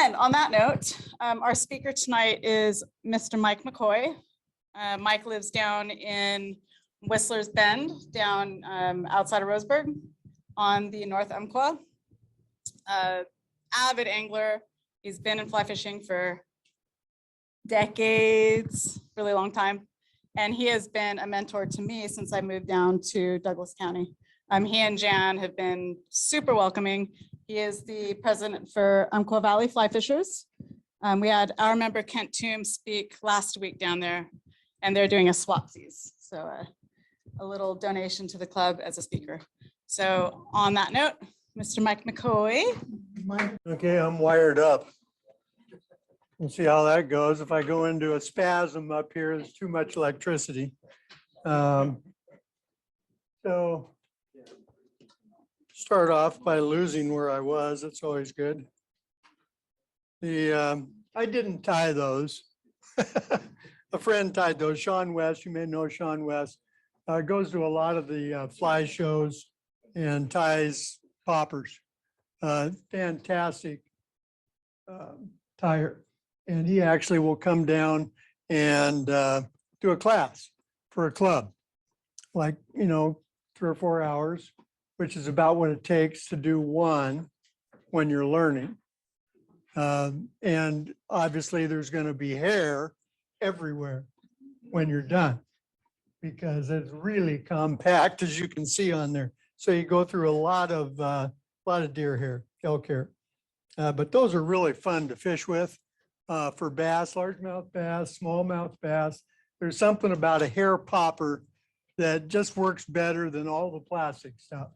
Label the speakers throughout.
Speaker 1: And on that note, our speaker tonight is Mr. Mike McCoy. Mike lives down in Whistler's Bend, down outside of Roseburg on the North Umpqua. Avid angler. He's been in fly fishing for decades, really long time. And he has been a mentor to me since I moved down to Douglas County. He and Jan have been super welcoming. He is the president for Umpqua Valley Fly Fishers. We had our member Kent Toome speak last week down there, and they're doing a swapsies. So a little donation to the club as a speaker. So on that note, Mr. Mike McCoy.
Speaker 2: Okay, I'm wired up. We'll see how that goes. If I go into a spasm up here, there's too much electricity. So start off by losing where I was. It's always good. I didn't tie those. A friend tied those. Sean West, you may know Sean West, goes to a lot of the fly shows and ties poppers. Fantastic tire. And he actually will come down and do a class for a club, like, 3 or 4 hours, which is about what it takes to do one when you're learning. And obviously there's going to be hair everywhere when you're done, because it's really compact, as you can see on there. So you go through a lot of deer hair, elk hair. But those are really fun to fish with for bass, largemouth bass, smallmouth bass. There's something about a hair popper that just works better than all the plastic stuff.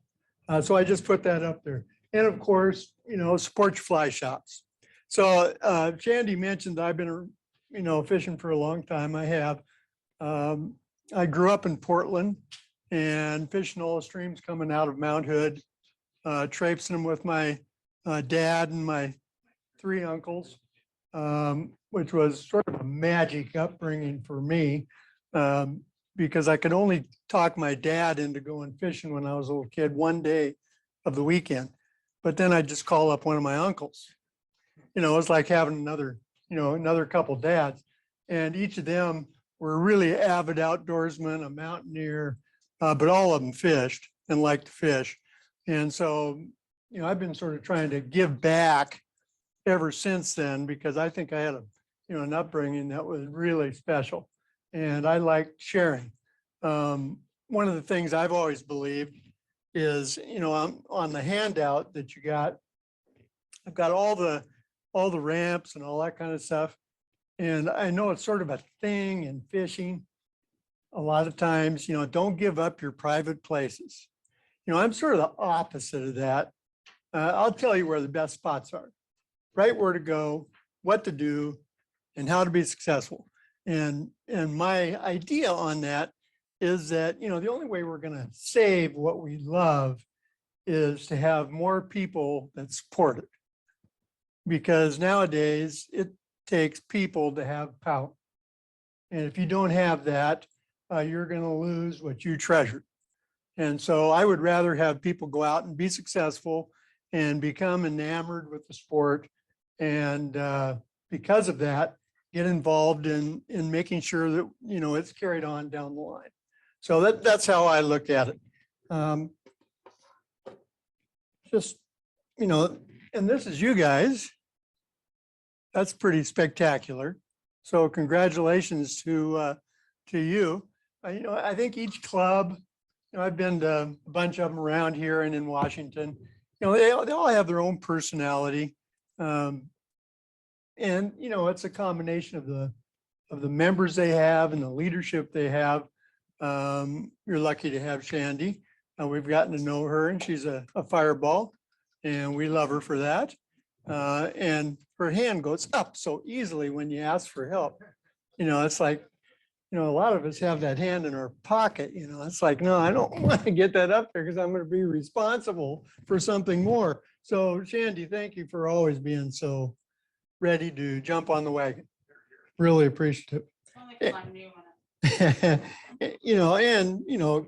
Speaker 2: So I just put that up there. And of course, support your fly shops. So Shandy mentioned I've been, fishing for a long time. I have. I grew up in Portland and fishing all the streams coming out of Mount Hood, traipsing them with my dad and my 3 uncles, which was sort of a magic upbringing for me, because I could only talk my dad into going fishing when I was a little kid one day of the weekend. But then I'd just call up one of my uncles. It was like having another couple dads. And each of them were really avid outdoorsmen, a mountaineer, but all of them fished and liked to fish. And so, I've been sort of trying to give back ever since then, because I think I had an upbringing that was really special, and I like sharing. One of the things I've always believed is, on the handout that you got, I've got all the ramps and all that kind of stuff. And I know it's sort of a thing in fishing. A lot of times, don't give up your private places. I'm sort of the opposite of that. I'll tell you where the best spots are, right where to go, what to do, and how to be successful. And my idea on that is that, the only way we're going to save what we love is to have more people that support it. Because nowadays it takes people to have power. And if you don't have that, you're going to lose what you treasure. And so I would rather have people go out and be successful and become enamored with the sport. And because of that, get involved in making sure that, it's carried on down the line. So that's how I look at it. And this is you guys. That's pretty spectacular. So congratulations to you. I think each club, I've been to a bunch of them around here and in Washington. They all have their own personality, and it's a combination of the members they have and the leadership they have. You're lucky to have Shandy. We've gotten to know her, and she's a fireball, and we love her for that. And her hand goes up so easily when you ask for help. It's like, a lot of us have that hand in our pocket. It's like, no, I don't want to get that up there because I'm going to be responsible for something more. So Shandy, thank you for always being so ready to jump on the wagon. Really appreciative.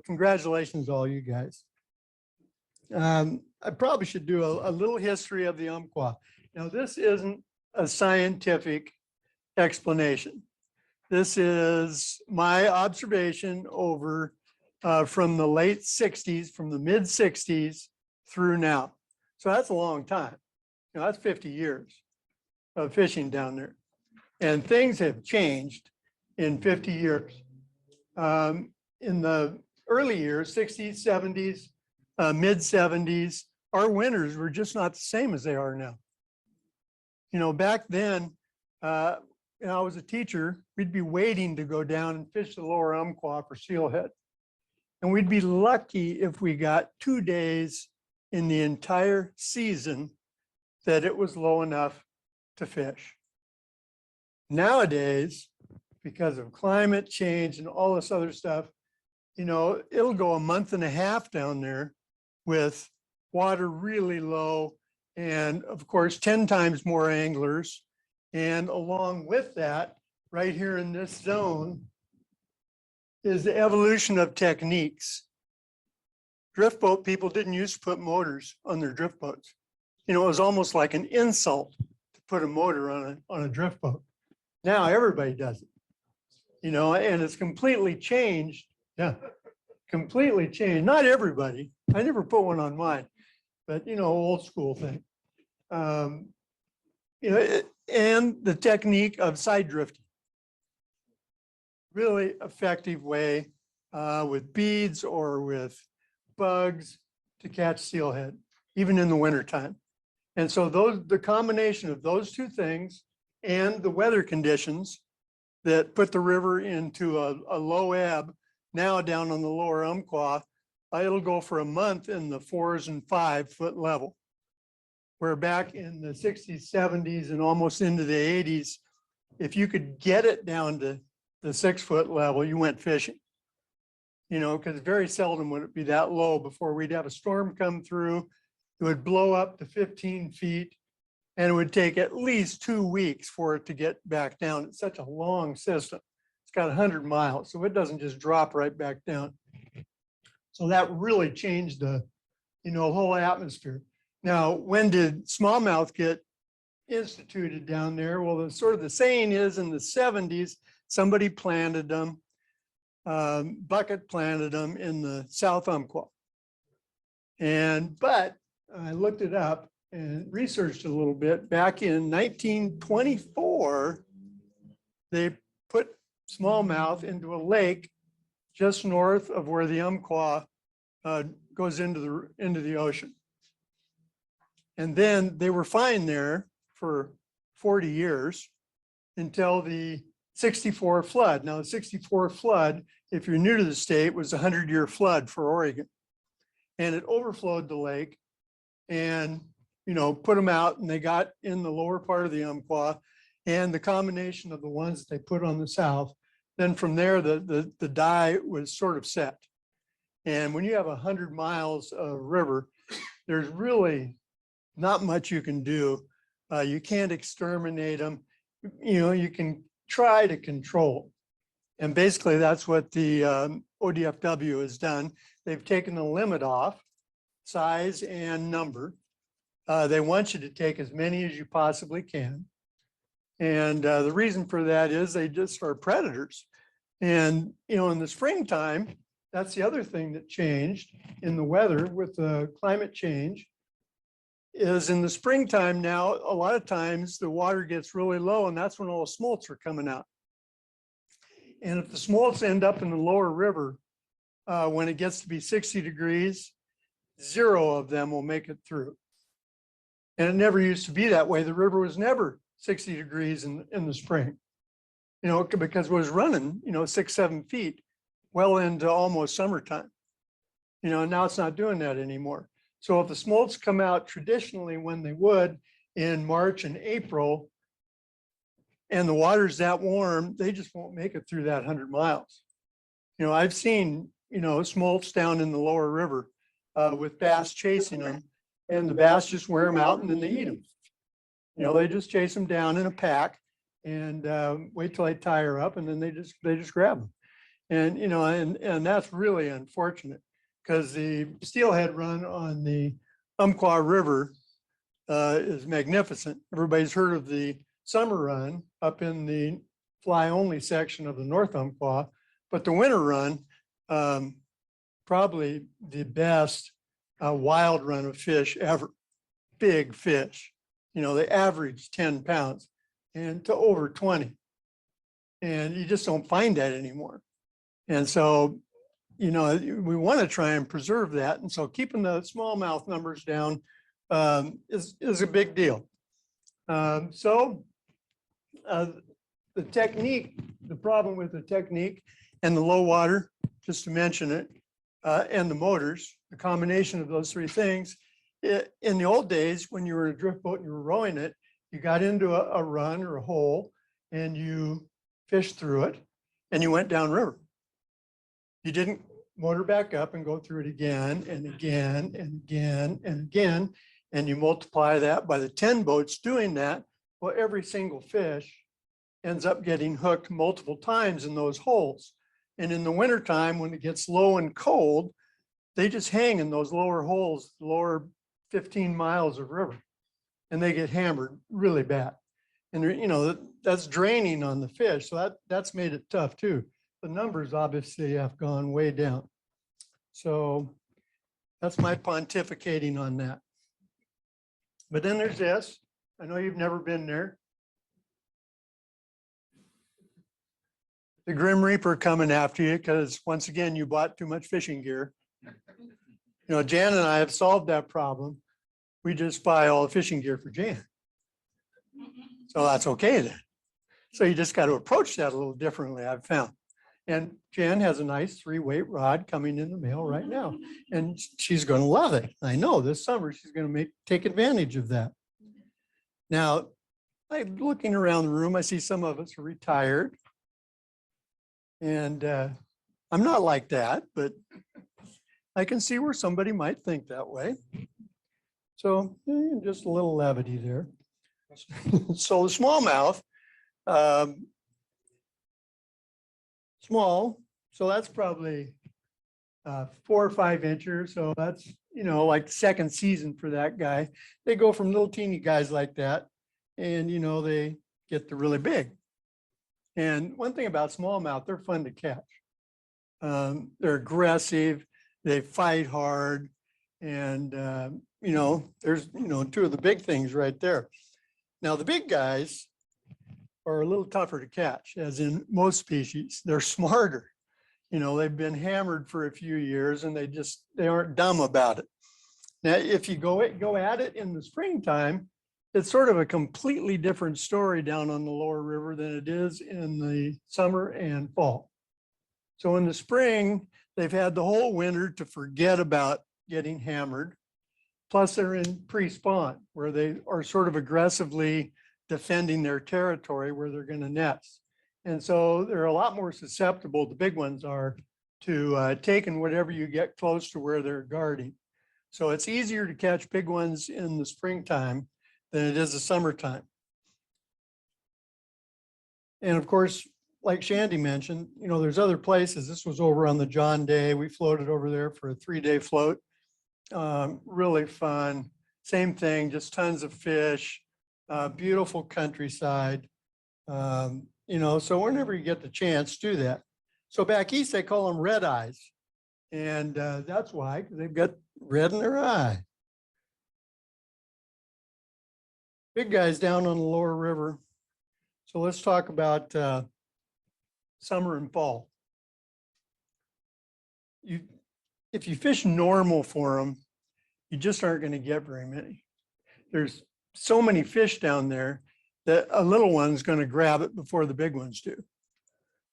Speaker 2: Congratulations to all you guys. I probably should do a little history of the Umpqua. Now, this isn't a scientific explanation. This is my observation over from the late 60s, from the mid 60s through now. So that's a long time. You know, that's 50 years of fishing down there. And things have changed in 50 years. In the early years, 60s, 70s, mid 70s, our winters were just not the same as they are now. You know, back then, I was a teacher, we'd be waiting to go down and fish the lower Umpqua for steelhead. And we'd be lucky if we got 2 days in the entire season that it was low enough to fish. Nowadays, because of climate change and all this other stuff, you know, it'll go a month and a half down there with water really low. And of course, 10 times more anglers. And along with that, right here in this zone is the evolution of techniques. Drift boat people didn't used to put motors on their drift boats. You know, it was almost like an insult to put a motor on a drift boat. Now everybody does it, you know, and it's completely changed. Yeah, completely changed. Not everybody. I never put one on mine, but, you know, old school thing. You know, and the technique of side drifting. Really effective way with beads or with bugs to catch steelhead, even in the wintertime. And so the combination of those two things and the weather conditions that put the river into a low ebb now down on the lower Umpqua, it'll go for a month in the 4 and 5 foot level. Where back in the 60s, 70s, and almost into the 80s, if you could get it down to the 6 foot level, you went fishing. You know, because very seldom would it be that low before we'd have a storm come through. It would blow up to 15 feet, and it would take at least 2 weeks for it to get back down. It's such a long system. It's got 100 miles, so it doesn't just drop right back down. So that really changed the, you know, whole atmosphere. Now, when did smallmouth get instituted down there? Well, the sort of the saying is in the 70s, somebody planted them, Bucket planted them in the South Umpqua. But I looked it up and researched a little bit. Back in 1924, they put smallmouth into a lake just north of where the Umpqua goes into the ocean. And then they were fine there for 40 years until the 64 flood. Now, the 64 flood, if you're new to the state, was a 100-year flood for Oregon. And it overflowed the lake and, you know, put them out, and they got in the lower part of the Umpqua, and the combination of the ones that they put on the south. Then from there, the die was sort of set. And when you have 100 miles of river, there's really not much you can do. You can't exterminate them. You know, you can try to control. And basically that's what the ODFW has done. They've taken the limit off, size and number. They want you to take as many as you possibly can. And the reason for that is they just are predators. And, you know, in the springtime, that's the other thing that changed in the weather with the climate change. Is in the springtime now, a lot of times the water gets really low, and that's when all the smolts are coming out. And if the smolts end up in the lower river, when it gets to be 60 degrees, 0 of them will make it through. And it never used to be that way. The river was never 60 degrees in the spring, you know, because it was running, you know, 6, 7 feet well into almost summertime. You know, now it's not doing that anymore. So if the smolts come out traditionally when they would in March and April, and the water's that warm, they just won't make it through that 100 miles. You know, I've seen, you know, smolts down in the lower river with bass chasing them, and the bass just wear them out and then they eat them. You know, they just chase them down in a pack and wait till they tire up, and then they just grab them. And, you know, and that's really unfortunate, because the steelhead run on the Umpqua River is magnificent. Everybody's heard of the summer run up in the fly only section of the North Umpqua, but the winter run, probably the best wild run of fish ever. Big fish, you know, they average 10 pounds and to over 20. And you just don't find that anymore. And so, you know, we want to try and preserve that. And so keeping the smallmouth numbers down is a big deal. The technique, the problem with the technique and the low water, just to mention it, and the motors, the combination of those three things, in the old days, when you were in a drift boat and you were rowing it, you got into a run or a hole and you fished through it and you went downriver. You didn't motor back up and go through it again and again and again and again. And you multiply that by the 10 boats doing that. Well, every single fish ends up getting hooked multiple times in those holes. And in the wintertime, when it gets low and cold, they just hang in those lower holes, lower 15 miles of river, and they get hammered really bad. And you know, that's draining on the fish. So that's made it tough too. The numbers obviously have gone way down. So that's my pontificating on that. But then there's this. I know you've never been there. The Grim Reaper coming after you because once again, you bought too much fishing gear. You know, Jan and I have solved that problem. We just buy all the fishing gear for Jan. So that's okay then. So you just got to approach that a little differently, I've found. And Jan has a nice 3-weight rod coming in the mail right now. And she's going to love it. I know this summer she's going to take advantage of that. Now, I'm looking around the room. I see some of us are retired. And I'm not like that, but I can see where somebody might think that way. So just a little levity there. So the smallmouth, small, so that's probably 4 or 5 inches. So that's, you know, like second season for that guy. They go from little teeny guys like that and, you know, they get to really big. And one thing about smallmouth, they're fun to catch. They're aggressive, they fight hard, and you know, there's, you know, 2 of the big things right there. Now the big guys are a little tougher to catch, as in most species. They're smarter. You know, they've been hammered for a few years and they aren't dumb about it. Now, if you go at it in the springtime, it's sort of a completely different story down on the lower river than it is in the summer and fall. So in the spring, they've had the whole winter to forget about getting hammered. Plus they're in pre-spawn where they are sort of aggressively defending their territory where they're going to nest. And so they're a lot more susceptible, the big ones are, to taking whatever you get close to where they're guarding. So it's easier to catch big ones in the springtime than it is the summertime. And of course, like Shandy mentioned, you know, there's other places. This was over on the John Day. We floated over there for a 3-day float. Really fun. Same thing, just tons of fish, beautiful countryside. You know, so whenever you get the chance, do that. So back east, they call them red eyes. And that's why, because they've got red in their eye. Big guys down on the lower river. So let's talk about summer and fall. If you fish normal for them, you just aren't going to get very many. There's so many fish down there that a little one's going to grab it before the big ones do.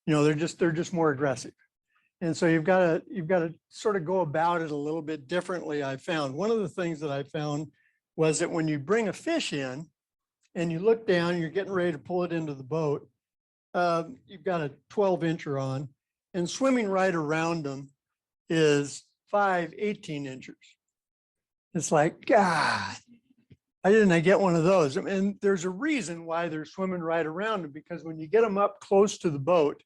Speaker 2: You know, they're just more aggressive. And so you've got to sort of go about it a little bit differently. I found one of the things that I found was that when you bring a fish in and you look down, you're getting ready to pull it into the boat. You've got a 12-incher on, and swimming right around them is 5 18-inchers. It's like, God, why didn't I get one of those? I mean, there's a reason why they're swimming right around them, because when you get them up close to the boat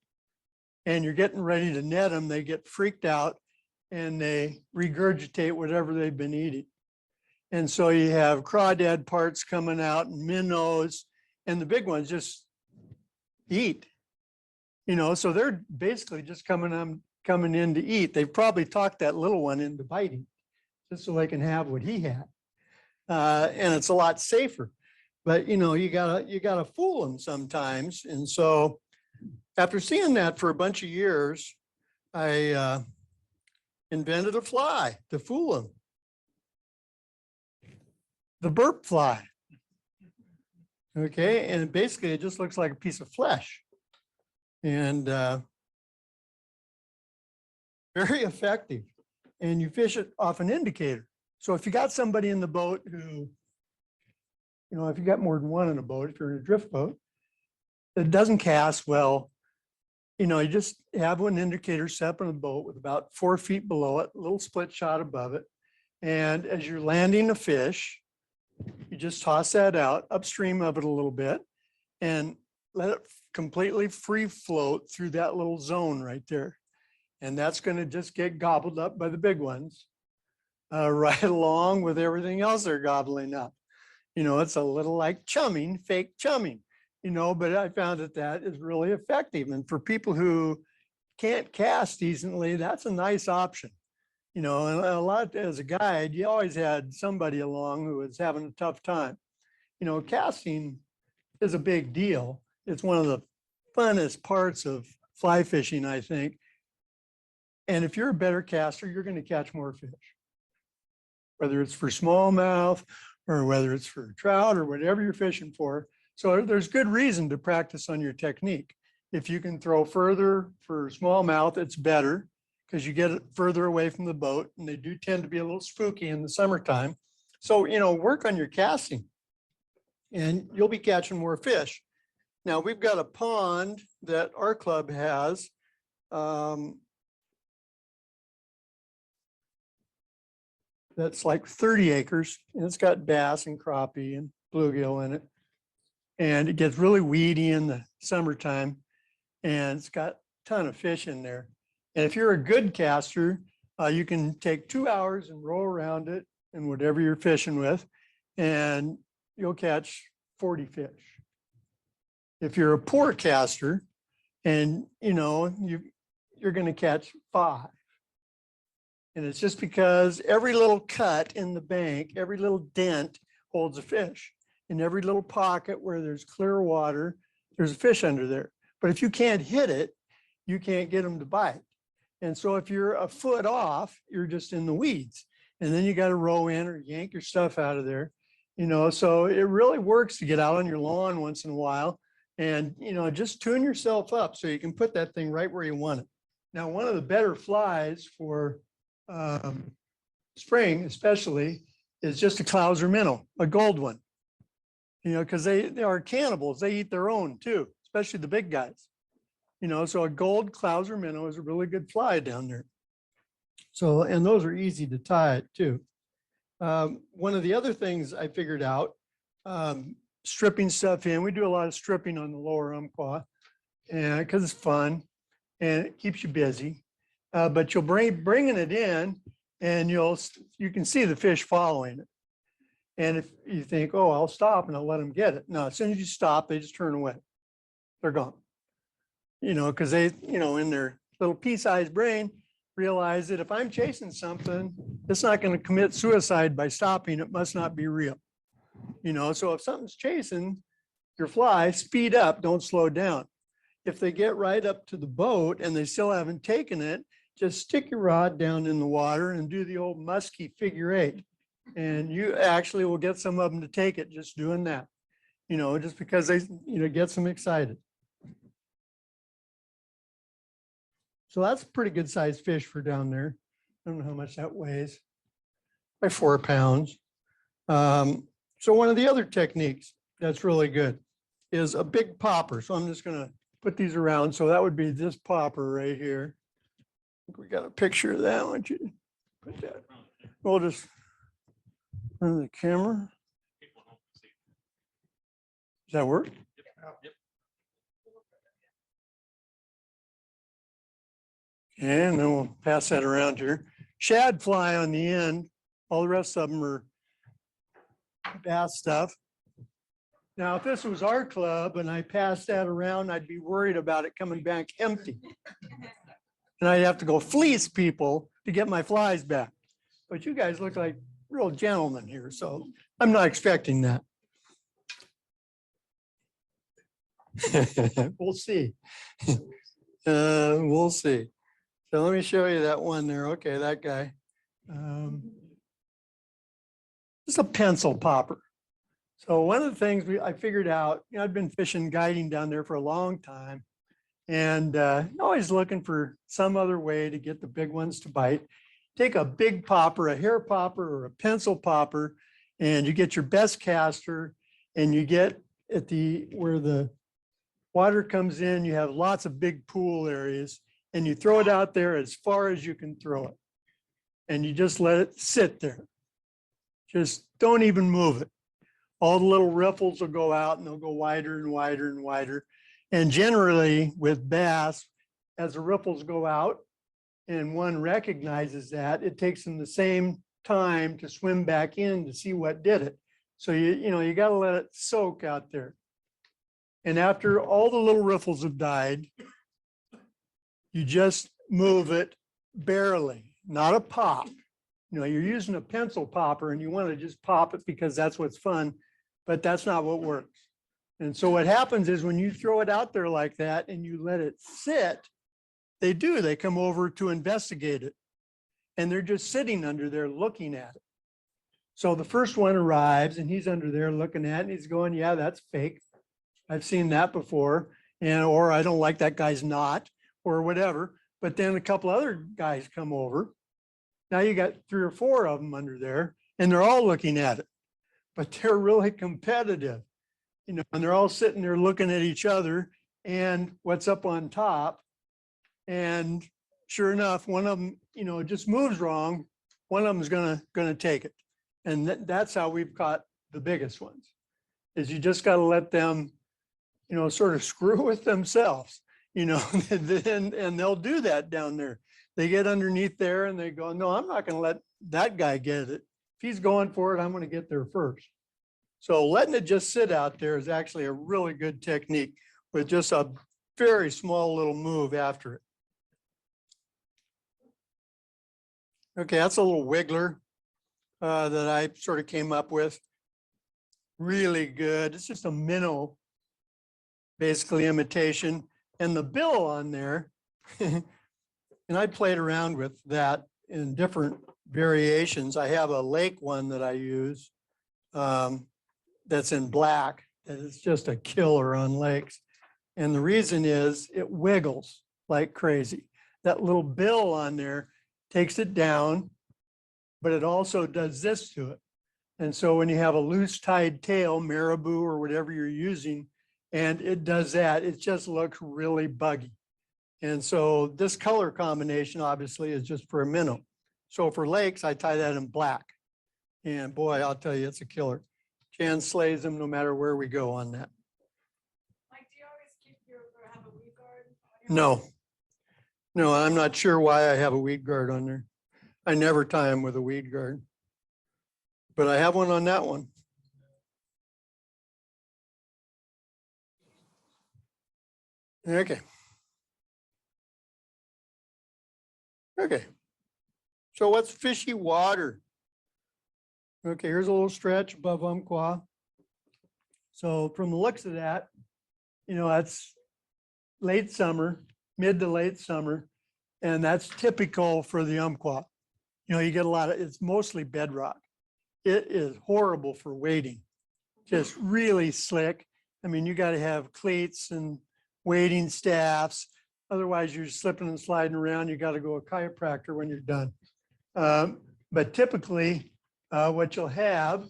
Speaker 2: and you're getting ready to net them, they get freaked out and they regurgitate whatever they've been eating. And so you have crawdad parts coming out and minnows, and the big ones just eat. You know, so they're basically just coming in to eat. They've probably talked that little one into biting just so they can have what he had. And it's a lot safer. But you know, you gotta fool them sometimes. And so after seeing that for a bunch of years, I invented a fly to fool them. The burp fly. Okay, and basically it just looks like a piece of flesh. And very effective. And you fish it off an indicator. So if you got somebody in the boat who, you know, if you got more than one in a boat, if you're in a drift boat, that doesn't cast well, you know, you just have an indicator set up on a boat with about 4 feet below it, a little split shot above it. And as you're landing a fish, you just toss that out upstream of it a little bit and let it completely free float through that little zone right there. And that's going to just get gobbled up by the big ones, right along with everything else they're gobbling up. You know, it's a little like chumming, fake chumming, you know, but I found that is really effective. And for people who can't cast decently, that's a nice option. You know, and a lot as a guide, you always had somebody along who was having a tough time. You know, casting is a big deal. It's one of the funnest parts of fly fishing, I think. And if you're a better caster, you're going to catch more fish, whether it's for smallmouth or whether it's for trout or whatever you're fishing for. So there's good reason to practice on your technique. If you can throw further for smallmouth, it's better because you get it further away from the boat, and they do tend to be a little spooky in the summertime. So, you know, work on your casting and you'll be catching more fish. Now we've got a pond that our club has. That's like 30 acres, and it's got bass and crappie and bluegill in it. And it gets really weedy in the summertime, and it's got a ton of fish in there. And if you're a good caster, you can take 2 hours and row around it and whatever you're fishing with, and you'll catch 40 fish. If you're a poor caster and you know, you're going to catch 5. And it's just because every little cut in the bank, every little dent holds a fish. In every little pocket where there's clear water, there's a fish under there. But if you can't hit it, you can't get them to bite. And so if you're a foot off, you're just in the weeds. And then you got to row in or yank your stuff out of there. You know, so it really works to get out on your lawn once in a while and, you know, just tune yourself up so you can put that thing right where you want it. Now, one of the better flies for spring especially is just a Clouser minnow, a gold one, you know, because they are cannibals. They eat their own too, especially the big guys, you know. So a gold Clouser minnow is a really good fly down there. So, and those are easy to tie too. One of the other things I figured out, stripping stuff in. We do a lot of stripping on the lower Umpqua, and because it's fun and it keeps you busy. But you'll bringing it in, and you can see the fish following it. And if you think, oh, I'll stop and I'll let them get it. No, as soon as you stop, they just turn away. They're gone. You know, because they, you know, in their little pea-sized brain, realize that if I'm chasing something, it's not going to commit suicide by stopping. It must not be real. You know, so if something's chasing your fly, speed up, don't slow down. If they get right up to the boat and they still haven't taken it, just stick your rod down in the water and do the old musky figure 8. And you actually will get some of them to take it just doing that, you know, just because they, you know, gets them excited. So that's a pretty good sized fish for down there. I don't know how much that weighs, by 4 pounds. So one of the other techniques that's really good is a big popper. So I'm just going to put these around. So that would be this popper right here. I think we got a picture of that. Why don't you put that? We'll just turn the camera. Does that work?
Speaker 3: Yep.
Speaker 2: And then we'll pass that around here. Shad fly on the end. All the rest of them are bass stuff. Now, if this was our club and I passed that around, I'd be worried about it coming back empty. And I'd have to go fleece people to get my flies back. But you guys look like real gentlemen here, so I'm not expecting that. We'll see. We'll see. So let me show you that one there. Okay, that guy. It's a pencil popper. So one of the things I figured out, I've been fishing, guiding down there for a long time, and always looking for some other way to get the big ones to bite. Take a big popper, a hair popper or a pencil popper, and you get your best caster, and you get at where the water comes in, you have lots of big pool areas, and you throw it out there as far as you can throw it. And you just let it sit there. Just don't even move it. All the little riffles will go out and they'll go wider and wider and wider. And generally with bass, as the riffles go out and one recognizes that, it takes them the same time to swim back in to see what did it. So you got to let it soak out there. And after all the little riffles have died, you just move it barely, not a pop. You're using a pencil popper and you want to just pop it because that's what's fun, but that's not what works. And so what happens is when you throw it out there like that and you let it sit, they come over to investigate it. And they're just sitting under there looking at it. So the first one arrives and he's under there looking at it and he's going, yeah, that's fake. I've seen that before. Or I don't like that guy's knot or whatever. But then a couple other guys come over. Now you got 3 or 4 of them under there and they're all looking at it, but they're really competitive, and they're all sitting there looking at each other and what's up on top. And sure enough, one of them, just moves wrong. One of them is gonna take it. And that's how we've caught the biggest ones, is you just got to let them, sort of screw with themselves, and they'll do that down there. They get underneath there and they go, no, I'm not going to let that guy get it. If he's going for it, I'm going to get there first. So letting it just sit out there is actually a really good technique with just a very small little move after it. Okay, that's a little wiggler that I sort of came up with. Really good. It's just a minnow, basically imitation. And the bill on there, and I played around with that in different variations. I have a lake one that I use that's in black. That is just a killer on lakes. And the reason is it wiggles like crazy. That little bill on there takes it down, but it also does this to it. And so when you have a loose tied tail, marabou or whatever you're using, and it does that, it just looks really buggy. And so this color combination obviously is just for a minnow. So for lakes, I tie that in black. And boy, I'll tell you, it's a killer. Jan slays them no matter where we go on that.
Speaker 1: Mike, do you always have a weed guard?
Speaker 2: No. No, I'm not sure why I have a weed guard on there. I never tie them with a weed guard. But I have one on that one. Okay. Okay. So what's fishy water? Okay, here's a little stretch above Umpqua. So from the looks of that, that's late summer, mid to late summer, and that's typical for the Umpqua. You get a lot of, it's mostly bedrock. It is horrible for wading, just really slick. I mean, you got to have cleats and wading staffs. Otherwise, you're slipping and sliding around. You got to go a chiropractor when you're done. But typically, what you'll have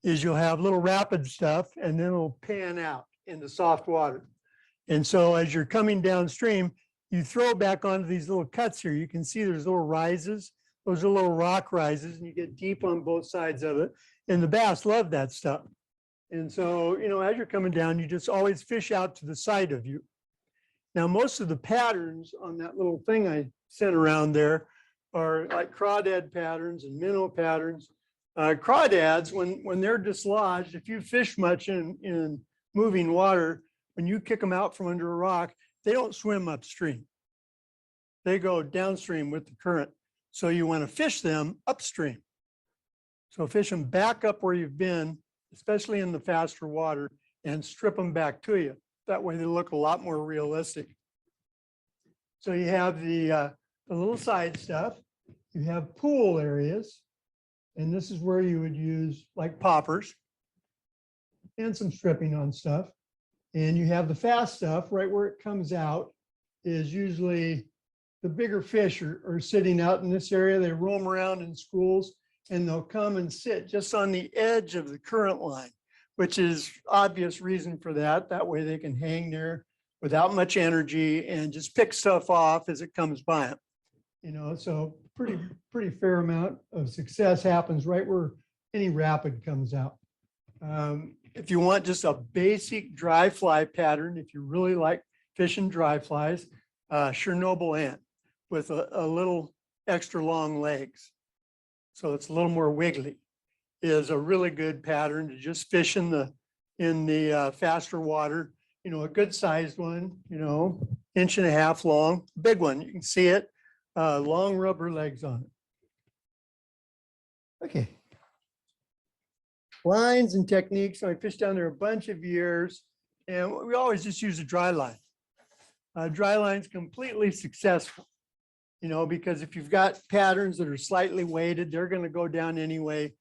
Speaker 2: is you'll have little rapid stuff, and then it'll pan out into soft water. And so as you're coming downstream, you throw back onto these little cuts here. You can see there's little rises. Those are little rock rises, and you get deep on both sides of it. And the bass love that stuff. And so, as you're coming down, you just always fish out to the side of you. Now, most of the patterns on that little thing I sent around there are like crawdad patterns and minnow patterns. Crawdads, when they're dislodged, if you fish much in moving water, when you kick them out from under a rock, they don't swim upstream. They go downstream with the current. So you want to fish them upstream. So fish them back up where you've been, especially in the faster water, and strip them back to you. That way they look a lot more realistic. So you have the little side stuff. You have pool areas. And this is where you would use like poppers and some stripping on stuff. And you have the fast stuff right where it comes out is usually the bigger fish are sitting out in this area. They roam around in schools and they'll come and sit just on the edge of the current line, which is obvious reason for that. That way they can hang there without much energy and just pick stuff off as it comes by them. You know, so pretty fair amount of success happens right where any rapid comes out. If you want just a basic dry fly pattern, if you really like fishing dry flies, Chernobyl ant with a little extra long legs, so it's a little more wiggly, is a really good pattern to just fish in the faster water. You know, a good sized one, you know, 1.5 inches long, big one, you can see it. Long rubber legs on it. Okay. Lines and techniques. So I fished down there a bunch of years and we always just use a dry line. Dry line's completely successful, you know, because if you've got patterns that are slightly weighted, they're going to go down anyway.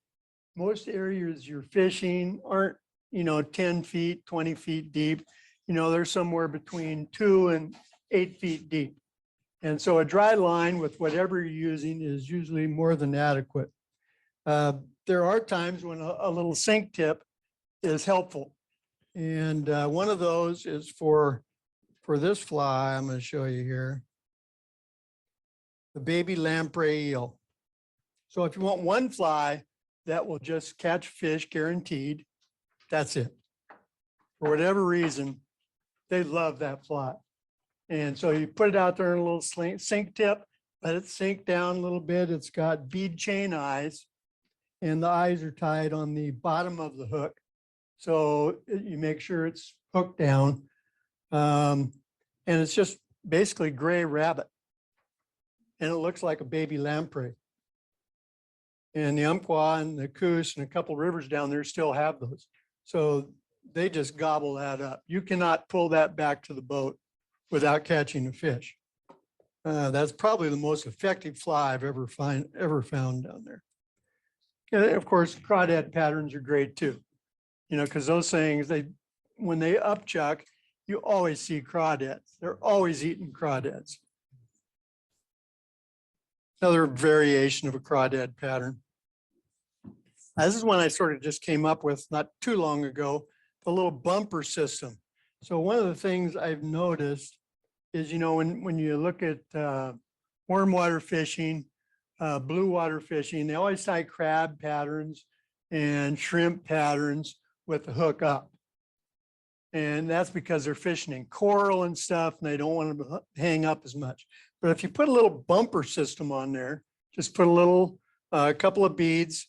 Speaker 2: Most areas you're fishing aren't, you know, 10 feet, 20 feet deep. You know, they're somewhere between 2 and 8 feet deep. And so a dry line with whatever you're using is usually more than adequate. There are times when a little sink tip is helpful. And one of those is for this fly, I'm going to show you here, the baby lamprey eel. So if you want one fly that will just catch fish guaranteed, that's it. For whatever reason, they love that fly. And so you put it out there in a little sink tip, let it sink down a little bit. It's got bead chain eyes and the eyes are tied on the bottom of the hook. So you make sure it's hooked down. And it's just basically gray rabbit. And it looks like a baby lamprey. And the Umpqua and the Coos and a couple rivers down there still have those. So they just gobble that up. You cannot pull that back to the boat without catching a fish. That's probably the most effective fly I've ever found down there. And of course, crawdad patterns are great too. You know, because those things, when they upchuck, you always see crawdads. They're always eating crawdads. Another variation of a crawdad pattern. This is one I sort of just came up with not too long ago, the little bumper system. So one of the things I've noticed is, you know, when you look at warm water fishing, blue water fishing, they always tie crab patterns and shrimp patterns with the hook up. And that's because they're fishing in coral and stuff and they don't want to hang up as much. But if you put a little bumper system on there, just put a couple of beads.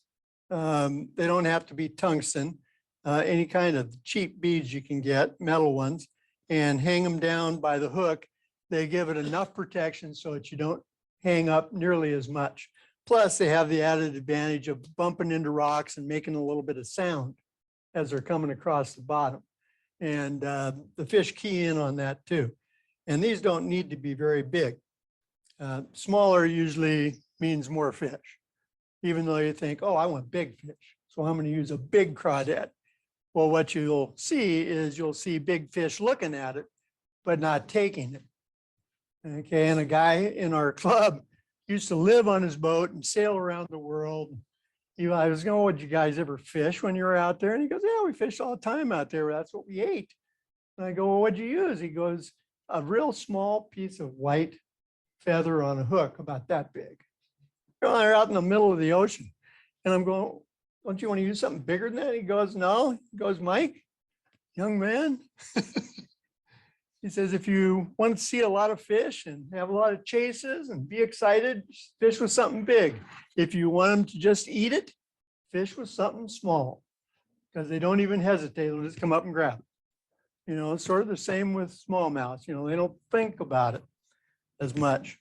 Speaker 2: They don't have to be tungsten, any kind of cheap beads you can get, metal ones, and hang them down by the hook. They give it enough protection so that you don't hang up nearly as much. Plus, they have the added advantage of bumping into rocks and making a little bit of sound as they're coming across the bottom. And the fish key in on that too. And these don't need to be very big. Smaller usually means more fish, even though you think, oh, I want big fish, so I'm going to use a big crawdad. Well, what you'll see is you'll see big fish looking at it, but not taking it. Okay, and a guy in our club used to live on his boat and sail around the world. I was going, would you guys ever fish when you were out there? And he goes, yeah, we fished all the time out there. That's what we ate. And I go, well, what'd you use? He goes, a real small piece of white feather on a hook about that big. They're out in the middle of the ocean. And I'm going, don't you want to use something bigger than that? He goes, no. He goes, Mike, young man. He says, if you want to see a lot of fish and have a lot of chases and be excited, fish with something big. If you want them to just eat it, fish with something small, because they don't even hesitate. They'll just come up and grab it. You know, it's sort of the same with smallmouth. You know, they don't think about it as much.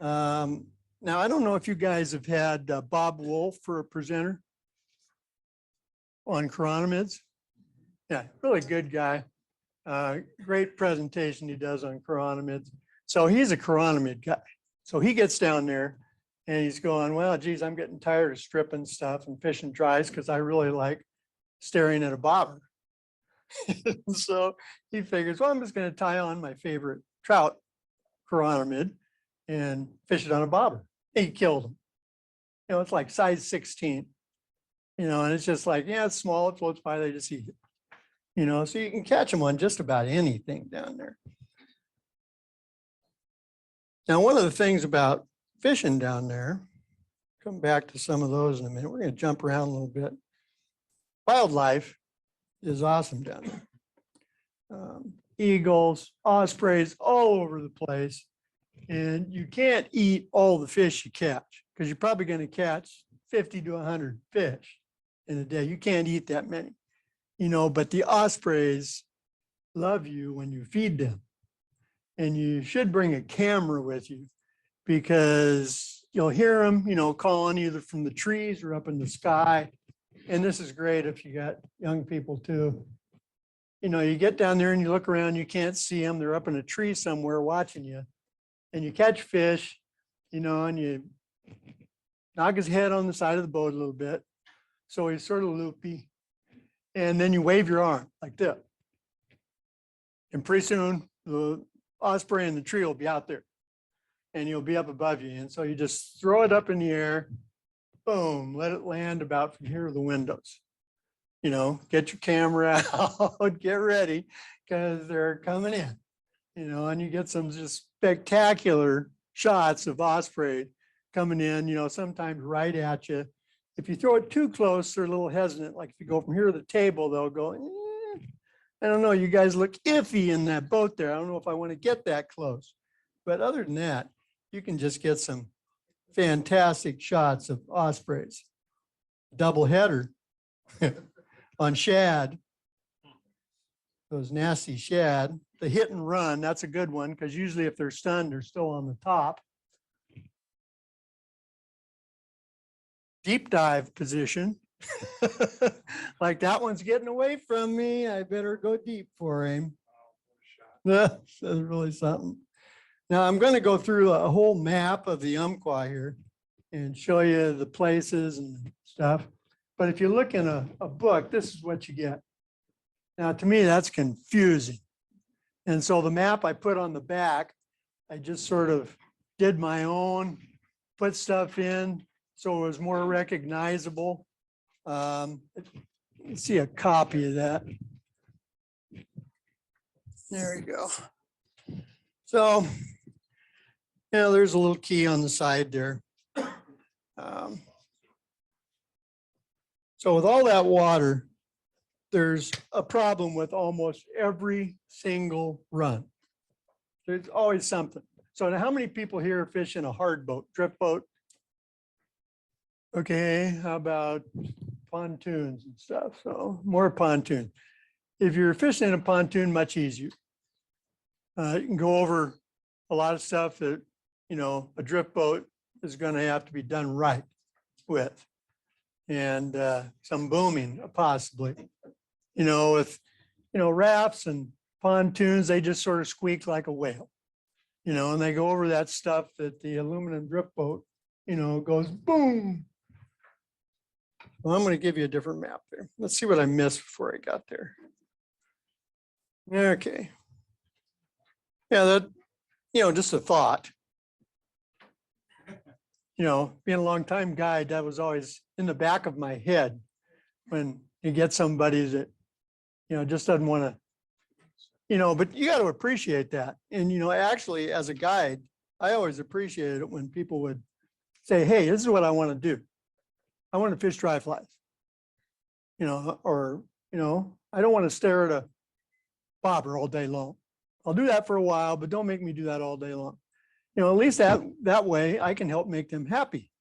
Speaker 2: Now, I don't know if you guys have had Bob Wolf for a presenter on chironomids. Yeah, really good guy. Great presentation he does on chironomids. So he's a chironomid guy. So he gets down there and he's going, well, geez, I'm getting tired of stripping stuff and fishing dries because I really like staring at a bobber. So he figures, well, I'm just going to tie on my favorite trout chironomid and fish it on a bobber. And he killed him. You know, it's like size 16, you know, and it's just like, yeah, it's small, it floats by, they just eat it. You know, so you can catch them on just about anything down there. Now, one of the things about fishing down there, come back to some of those in a minute. We're going to jump around a little bit. Wildlife is awesome down there. Eagles, ospreys, all over the place. And you can't eat all the fish you catch because you're probably going to catch 50 to 100 fish in a day. You can't eat that many, you know, but the ospreys love you when you feed them. And you should bring a camera with you because you'll hear them, you know, calling either from the trees or up in the sky. And this is great if you got young people too. You know, you get down there and you look around, you can't see them. They're up in a tree somewhere watching you. And you catch fish, you know, and you knock his head on the side of the boat a little bit. So he's sort of loopy. And then you wave your arm like this. And pretty soon the osprey in the tree will be out there and you'll be up above you. And so you just throw it up in the air, boom, let it land about from here to the windows. You know, get your camera out, get ready because they're coming in, you know, and you get some just spectacular shots of osprey coming in, you know, sometimes right at you. If you throw it too close, they're a little hesitant. Like if you go from here to the table, they'll go, I don't know, you guys look iffy in that boat there. I don't know if I want to get that close. But other than that, you can just get some fantastic shots of ospreys. Double header on shad. Those nasty shad. The hit and run, that's a good one because usually if they're stunned, they're still on the top. Deep dive position. Like that one's getting away from me. I better go deep for him. That's really something. Now I'm going to go through a whole map of the Umpqua here and show you the places and stuff. But if you look in a book, this is what you get. Now to me, that's confusing. And so the map I put on the back, I just sort of did my own, put stuff in so it was more recognizable. You see a copy of that. There you go. So, yeah, there's a little key on the side there. So with all that water, there's a problem with almost every single run. There's always something. So now how many people here fish in a hard boat, drift boat? Okay, how about pontoons and stuff? So more pontoon. If you're fishing in a pontoon, much easier. You can go over a lot of stuff that, you know, a drift boat is going to have to be done right with. And some booming possibly. You know, with, you know, rafts and pontoons, they just sort of squeak like a whale, you know, and they go over that stuff that the aluminum drift boat, you know, goes boom. Well, I'm going to give you a different map there. Let's see what I missed before I got there. Okay. Yeah, that, you know, just a thought. You know, being a long time guide, that was always in the back of my head when you get somebody that, you know, just doesn't want to, you know, but you got to appreciate that. And, you know, actually as a guide, I always appreciated it when people would say, hey, this is what I want to do. I want to fish dry flies, you know, or, you know, I don't want to stare at a bobber all day long. I'll do that for a while, but don't make me do that all day long. You know, at least that way I can help make them happy,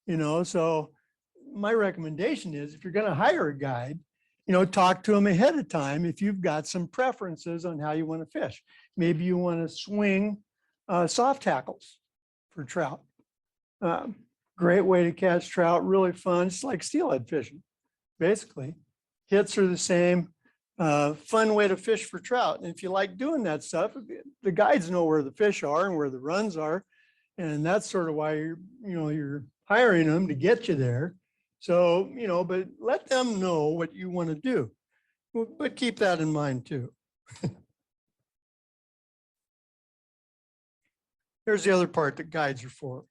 Speaker 2: you know, so my recommendation is if you're going to hire a guide, you know, talk to them ahead of time if you've got some preferences on how you want to fish. Maybe you want to swing soft tackles for trout. Great way to catch trout, really fun. It's like steelhead fishing, basically. Hits are the same. Fun way to fish for trout. And if you like doing that stuff, the guides know where the fish are and where the runs are. And that's sort of why you're hiring them to get you there. So, you know, but let them know what you want to do. But keep that in mind too. Here's the other part that guides are for.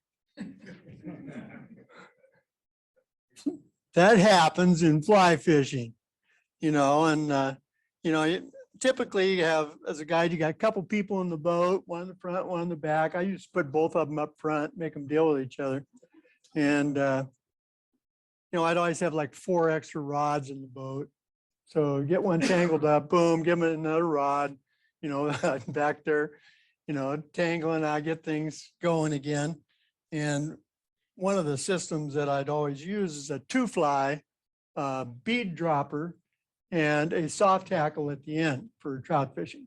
Speaker 2: That happens in fly fishing, you know, and, you know, typically you have, as a guide, you got a couple people in the boat, one in the front, one in the back. I used to put both of them up front, make them deal with each other. And, you know, I'd always have like 4 extra rods in the boat. So get one tangled up, boom, give them another rod, you know, back there, you know, tangling, I get things going again. And one of the systems that I'd always use is a 2-fly bead dropper and a soft tackle at the end for trout fishing,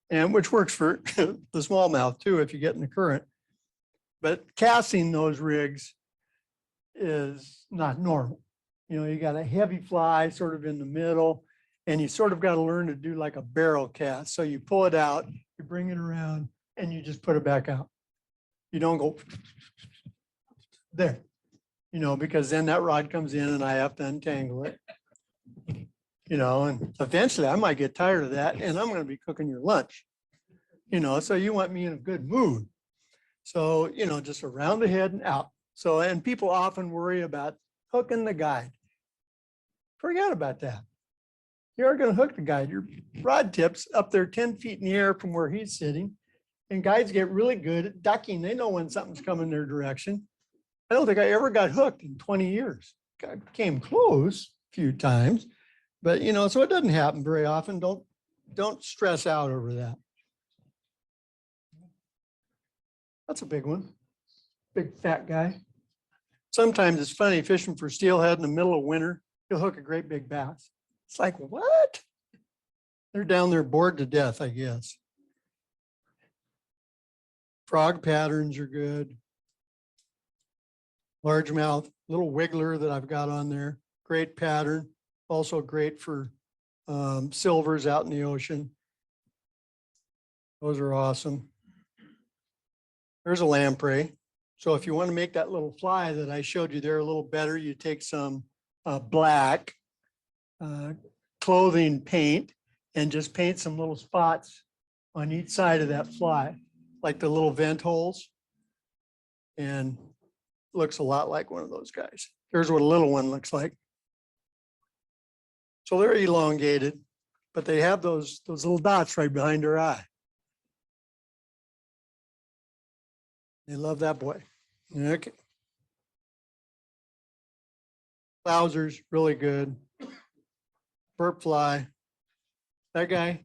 Speaker 2: and which works for the smallmouth too if you get in the current. But casting those rigs is not normal. You know, you got a heavy fly sort of in the middle, and you sort of got to learn to do like a barrel cast. So you pull it out, you bring it around, and you just put it back out. You don't go there, you know, because then that rod comes in and I have to untangle it. You know, and eventually I might get tired of that and I'm going to be cooking your lunch, you know, so you want me in a good mood. So, you know, just around the head and out. So, and people often worry about hooking the guide. Forget about that. You're going to hook the guide. Your rod tip's up there 10 feet in the air from where he's sitting. And guides get really good at ducking. They know when something's coming their direction. I don't think I ever got hooked in 20 years. I came close a few times. But, you know, so it doesn't happen very often. Don't stress out over that. That's a big one. Big fat guy. Sometimes it's funny fishing for steelhead in the middle of winter. You'll hook a great big bass. It's like, what? They're down there bored to death, I guess. Frog patterns are good. Largemouth, little wiggler that I've got on there. Great pattern. Also great for silvers out in the ocean. Those are awesome. There's a lamprey. So if you want to make that little fly that I showed you there a little better, you take some black clothing paint and just paint some little spots on each side of that fly, like the little vent holes. And looks a lot like one of those guys. Here's what a little one looks like. So they're elongated, but they have those little dots right behind their eye. They love that boy. Okay. Lousers, really good. Burp fly. That guy,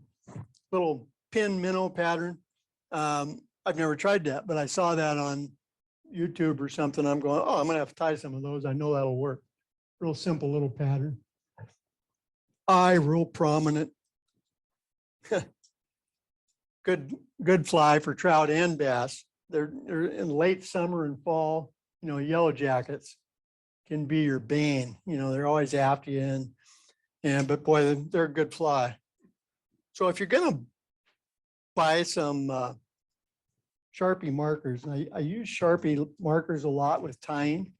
Speaker 2: little pin minnow pattern. I've never tried that, but I saw that on YouTube or something. I'm going, oh, I'm gonna have to tie some of those. I know that'll work. Real simple little pattern. Eye real prominent. Good fly for trout and bass. They're in late summer and fall. You know, yellow jackets can be your bane. You know, they're always after you, but boy, they're a good fly. So if you're gonna buy some Sharpie markers, and I use Sharpie markers a lot with tying,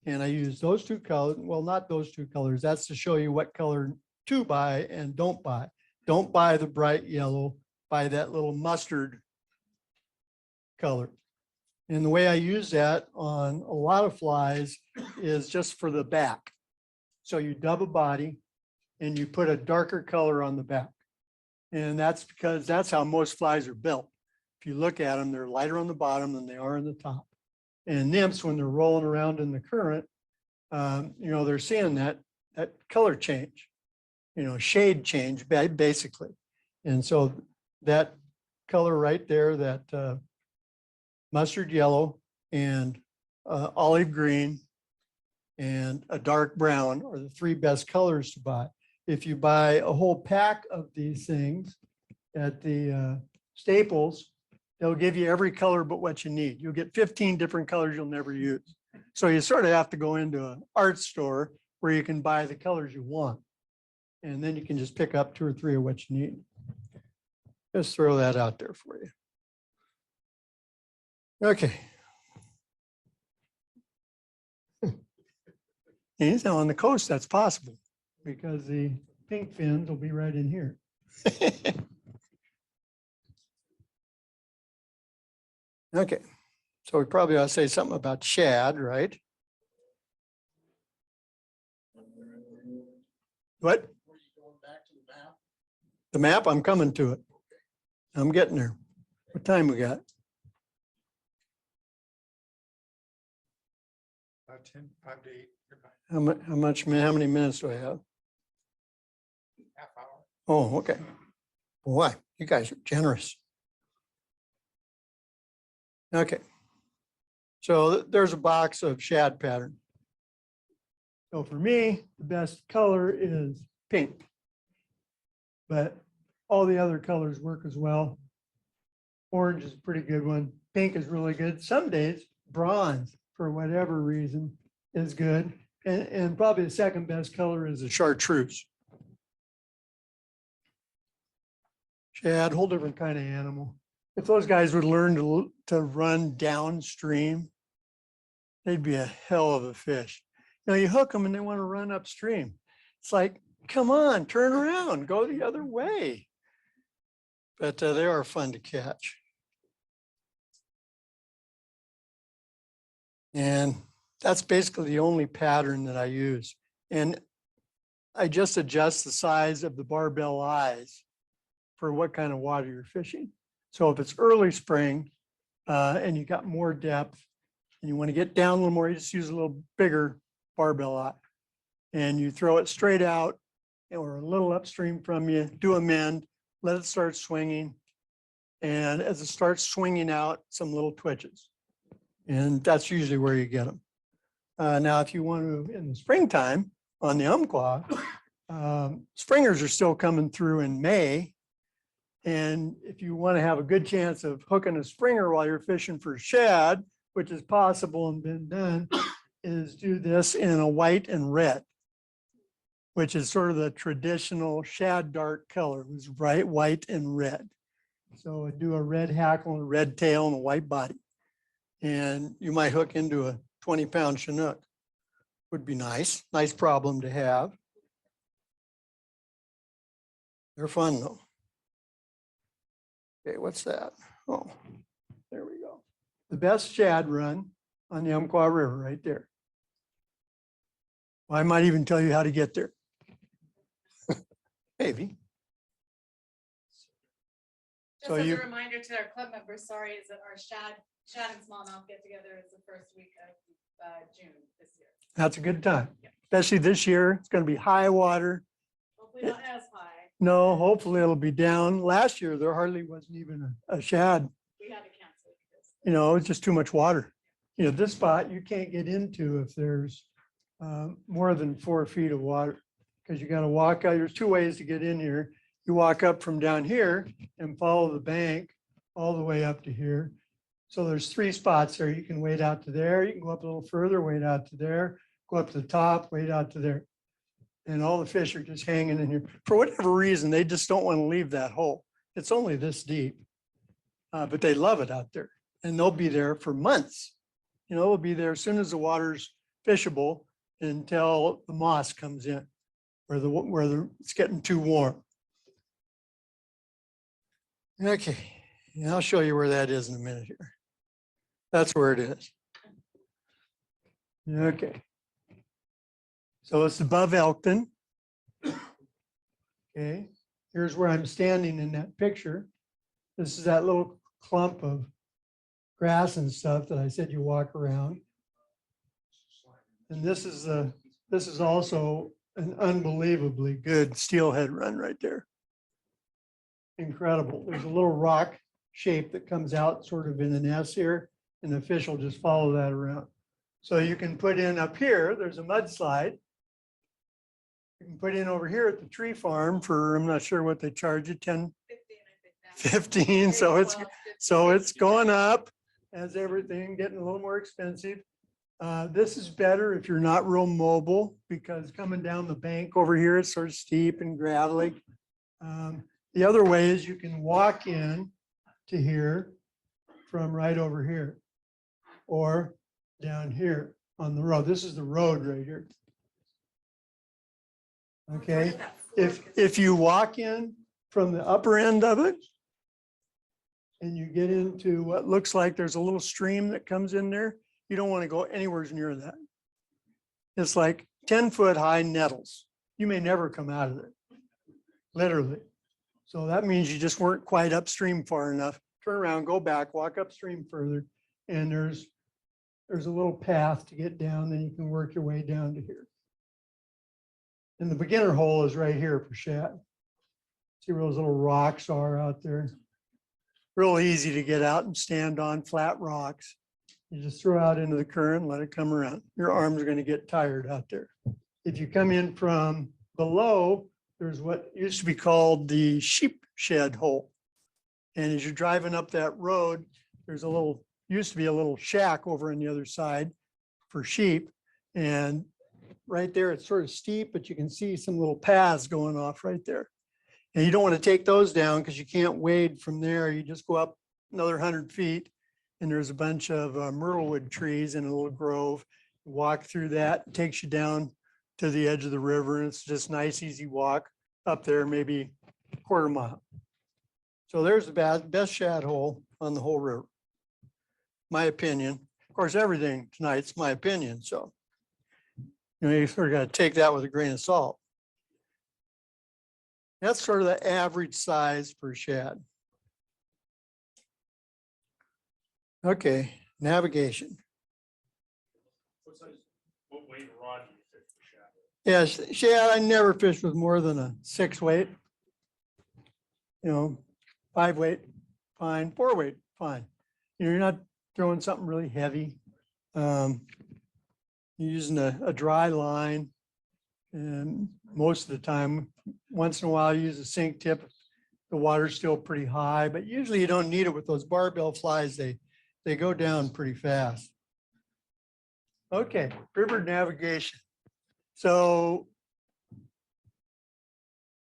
Speaker 2: and I use those 2 colors. Well, not those 2 colors. That's to show you what color to buy and don't buy. Don't buy the bright yellow, buy that little mustard color. And the way I use that on a lot of flies is just for the back. So you dub a body and you put a darker color on the back. And that's because that's how most flies are built. If you look at them, they're lighter on the bottom than they are on the top. And nymphs, when they're rolling around in the current, you know, they're seeing that color change, you know, shade change basically. And so that color right there, that mustard yellow and olive green and a dark brown are the three best colors to buy. If you buy a whole pack of these things at the Staples, they'll give you every color but what you need. You'll get 15 different colors you'll never use. So you sort of have to go into an art store where you can buy the colors you want. And then you can just pick up 2 or 3 of what you need. Just throw that out there for you. Okay. And so on the coast, that's possible because the pink fins will be right in here. Okay, so we probably ought to say something about shad, right? What? The map, I'm coming to it. I'm getting there. What time we got?
Speaker 3: 10, 5 to 8.
Speaker 2: How many minutes do I have?
Speaker 3: Half hour.
Speaker 2: Oh, okay. Boy, you guys are generous. Okay. So there's a box of shad pattern. So for me, the best color is pink. But all the other colors work as well. Orange is a pretty good one. Pink is really good. Some days bronze, for whatever reason, is good. And probably the second best color is a chartreuse. Shad, whole different kind of animal. If those guys would learn to run downstream, they'd be a hell of a fish. You know, you hook them and they want to run upstream. It's like, come on, turn around, go the other way. But they are fun to catch. And that's basically the only pattern that I use. And I just adjust the size of the barbell eyes for what kind of water you're fishing. So if it's early spring and you got more depth and you want to get down a little more, you just use a little bigger barbell eye. And you throw it straight out or a little upstream from you, do a mend, let it start swinging. And as it starts swinging out, some little twitches. And that's usually where you get them. Now, if you want to, in the springtime on the Umpqua, springers are still coming through in May. And if you want to have a good chance of hooking a springer while you're fishing for shad, which is possible and been done, is do this in a white and red, which is sort of the traditional shad dart color. It was bright white and red. So do a red hackle and a red tail and a white body. And you might hook into a 20-pound Chinook. Would be nice problem to have. They're fun though. Okay, what's that? Oh, there we go. The best shad run on the Umpqua River right there. Well, I might even tell you how to get there. Maybe.
Speaker 1: Just as a reminder to our club members, sorry, is that our Shad and Smallmouth get together is the first week of June this year.
Speaker 2: That's a good time, especially this year. It's going to be high water.
Speaker 1: Hopefully not as high.
Speaker 2: No, hopefully it'll be down. Last year, there hardly wasn't even a shad.
Speaker 1: We had to cancel because
Speaker 2: You know, it's just too much water. You know, this spot you can't get into if there's more than 4 feet of water because you got to walk out. There's 2 ways to get in here. You walk up from down here and follow the bank all the way up to here. So there's 3 spots there. You can wade out to there. You can go up a little further, wade out to there, go up to the top, wade out to there. And all the fish are just hanging in here. For whatever reason, they just don't want to leave that hole. It's only this deep, but they love it out there. And they'll be there for months. You know, they'll be there as soon as the water's fishable until the moss comes in, where it's getting too warm. Okay, and I'll show you where that is in a minute here. That's where it is. Okay. So it's above Elkton. Okay, here's where I'm standing in that picture. This is that little clump of grass and stuff that I said you walk around. And this is also an unbelievably good steelhead run right there. Incredible. There's a little rock shape that comes out sort of in an S here, and the fish will just follow that around. So you can put in up here, there's a mudslide. You can put in over here at the tree farm for, I'm not sure what they charge you, 10, 15. So it's going up as everything, getting a little more expensive. This is better if you're not real mobile, because coming down the bank over here is sort of steep and gravelly. The other way is you can walk in to here from right over here or down here on the road. This is the road right here. Okay, if you walk in from the upper end of it and you get into what looks like there's a little stream that comes in there, you don't want to go anywhere near that. It's like 10-foot high nettles. You may never come out of it, literally. So that means you just weren't quite upstream far enough. Turn around, go back, walk upstream further, and there's a little path to get down, then you can work your way down to here. And the beginner hole is right here for shad. See where those little rocks are out there? Real easy to get out and stand on flat rocks. You just throw out into the current and let it come around. Your arms are going to get tired out there. If you come in from below, there's what used to be called the sheep shed hole. And as you're driving up that road, there's used to be a little shack over on the other side for sheep. And right there, it's sort of steep, but you can see some little paths going off right there. And you don't want to take those down because you can't wade from there. You just go up another 100 feet and there's a bunch of myrtlewood trees in a little grove. Walk through that, it takes you down to the edge of the river, and it's just nice, easy walk up there, maybe a quarter mile. So there's the best shad hole on the whole river. My opinion. Of course, everything tonight's my opinion, so you sort of got to take that with a grain of salt. That's sort of the average size for shad. Okay, navigation.
Speaker 3: What weight rod do you fish for shad?
Speaker 2: Yes, shad, I never fished with more than a 6 weight. 5 weight, fine. 4 weight, fine. You're not throwing something really heavy. You're using a dry line, and most of the time, once in a while, you use a sink tip. The water's still pretty high, but usually you don't need it with those barbell flies. They go down pretty fast. Okay, river navigation. So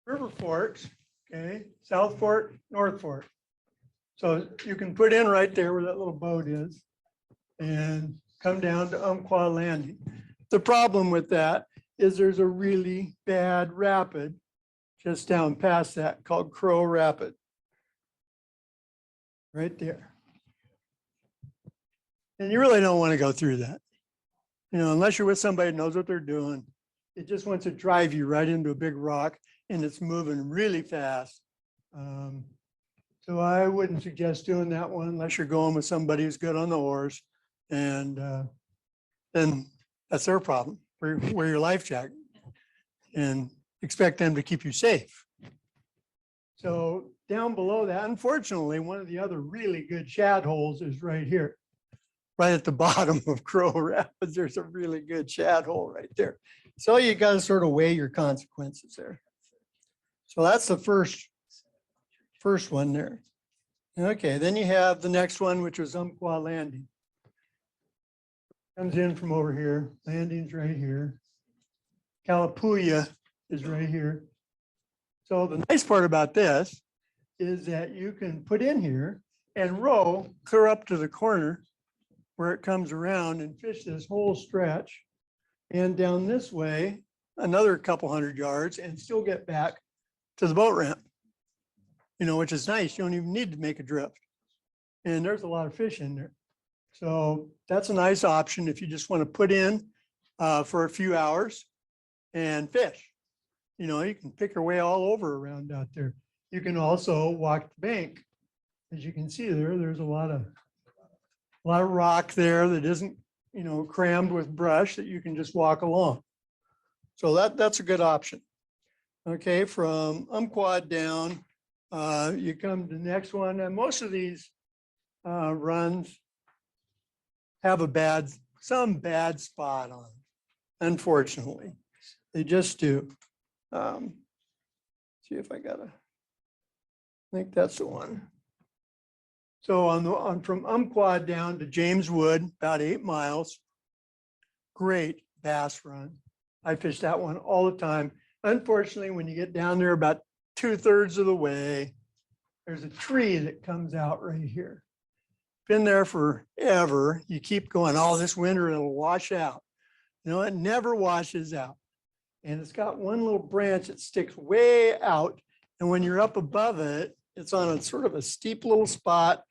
Speaker 2: river forks, okay, South Fork, North Fork. So you can put in right there where that little boat is and come down to Umpqua Landing. The problem with that is there's a really bad rapid just down past that called Crow Rapid. Right there. And you really don't want to go through that. Unless you're with somebody who knows what they're doing. It just wants to drive you right into a big rock, and it's moving really fast. So I wouldn't suggest doing that one unless you're going with somebody who's good on the oars. And then that's their problem. Wear your life jacket and expect them to keep you safe. So down below that, unfortunately, one of the other really good shad holes is right here. Right at the bottom of Crow Rapids, there's a really good shad hole right there. So you got to sort of weigh your consequences there. So that's the first one there. Okay, then you have the next one, which was Umpqua Landing. Comes in from over here. Landing's right here. Calapooya is right here. So the nice part about this is that you can put in here and row clear up to the corner where it comes around and fish this whole stretch and down this way, another couple 100 yards, and still get back to the boat ramp, which is nice. You don't even need to make a drift. And there's a lot of fish in there. So that's a nice option if you just want to put in for a few hours and fish. You can pick your way all over around out there. You can also walk the bank. As you can see there's a lot of rock there that isn't, crammed with brush that you can just walk along. So that's a good option. Okay, from Umpqua down, you come to the next one, and most of these runs have a bad some bad spot on it, unfortunately. They just do. See if I I think that's the one. So from Umpqua down to James Wood, about 8 miles. Great bass run. I fish that one all the time. Unfortunately, when you get down there about 2/3 of the way, there's a tree that comes out right here. Been there forever. You keep going, oh, this winter it'll wash out. No, it never washes out. And it's got one little branch that sticks way out. And when you're up above it, it's on a sort of a steep little spot.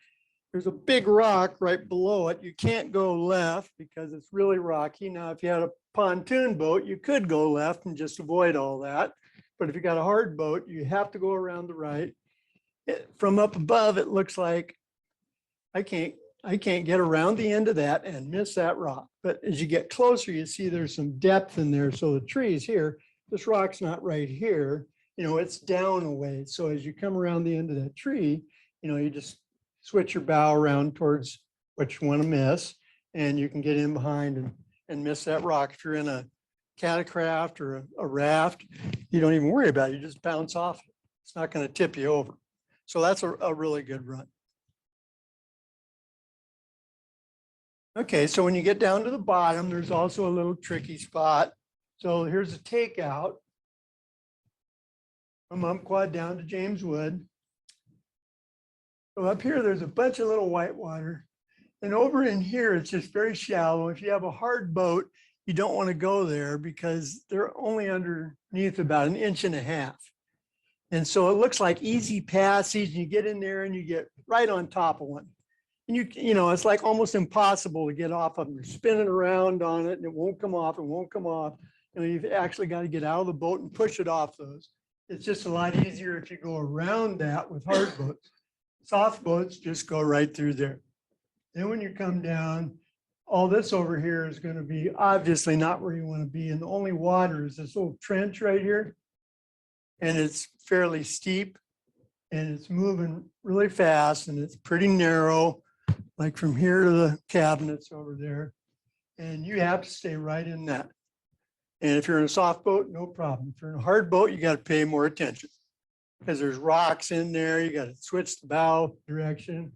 Speaker 2: There's a big rock right below it. You can't go left because it's really rocky. Now, if you had a pontoon boat, you could go left and just avoid all that. But if you got a hard boat, you have to go around the right. From up above, it looks like I can't get around the end of that and miss that rock. But as you get closer, you see there's some depth in there. So the tree's here. This rock's not right here. It's down a way. So as you come around the end of that tree, you just switch your bow around towards what you want to miss, and you can get in behind and miss that rock. If you're in a catacraft or a raft, you don't even worry about it. You just bounce off it. It's not going to tip you over. So that's a really good run. Okay, so when you get down to the bottom, there's also a little tricky spot. So here's a takeout from Umpqua down to James Wood. So up here, there's a bunch of little whitewater. And over in here, it's just very shallow. If you have a hard boat, you don't want to go there because they're only underneath about 1.5 inches. And so it looks like easy passage. You get in there and you get right on top of one. And it's like almost impossible to get off of them. You're spinning around on it and it won't come off. It won't come off. You've actually got to get out of the boat and push it off those. It's just a lot easier if you go around that with hard boats. Soft boats just go right through there. Then when you come down, all this over here is going to be obviously not where you want to be. And the only water is this little trench right here. And it's fairly steep and it's moving really fast and it's pretty narrow, like from here to the cabinets over there. And you have to stay right in that. And if you're in a soft boat, no problem. If you're in a hard boat, you got to pay more attention because there's rocks in there. You got to switch the bow direction.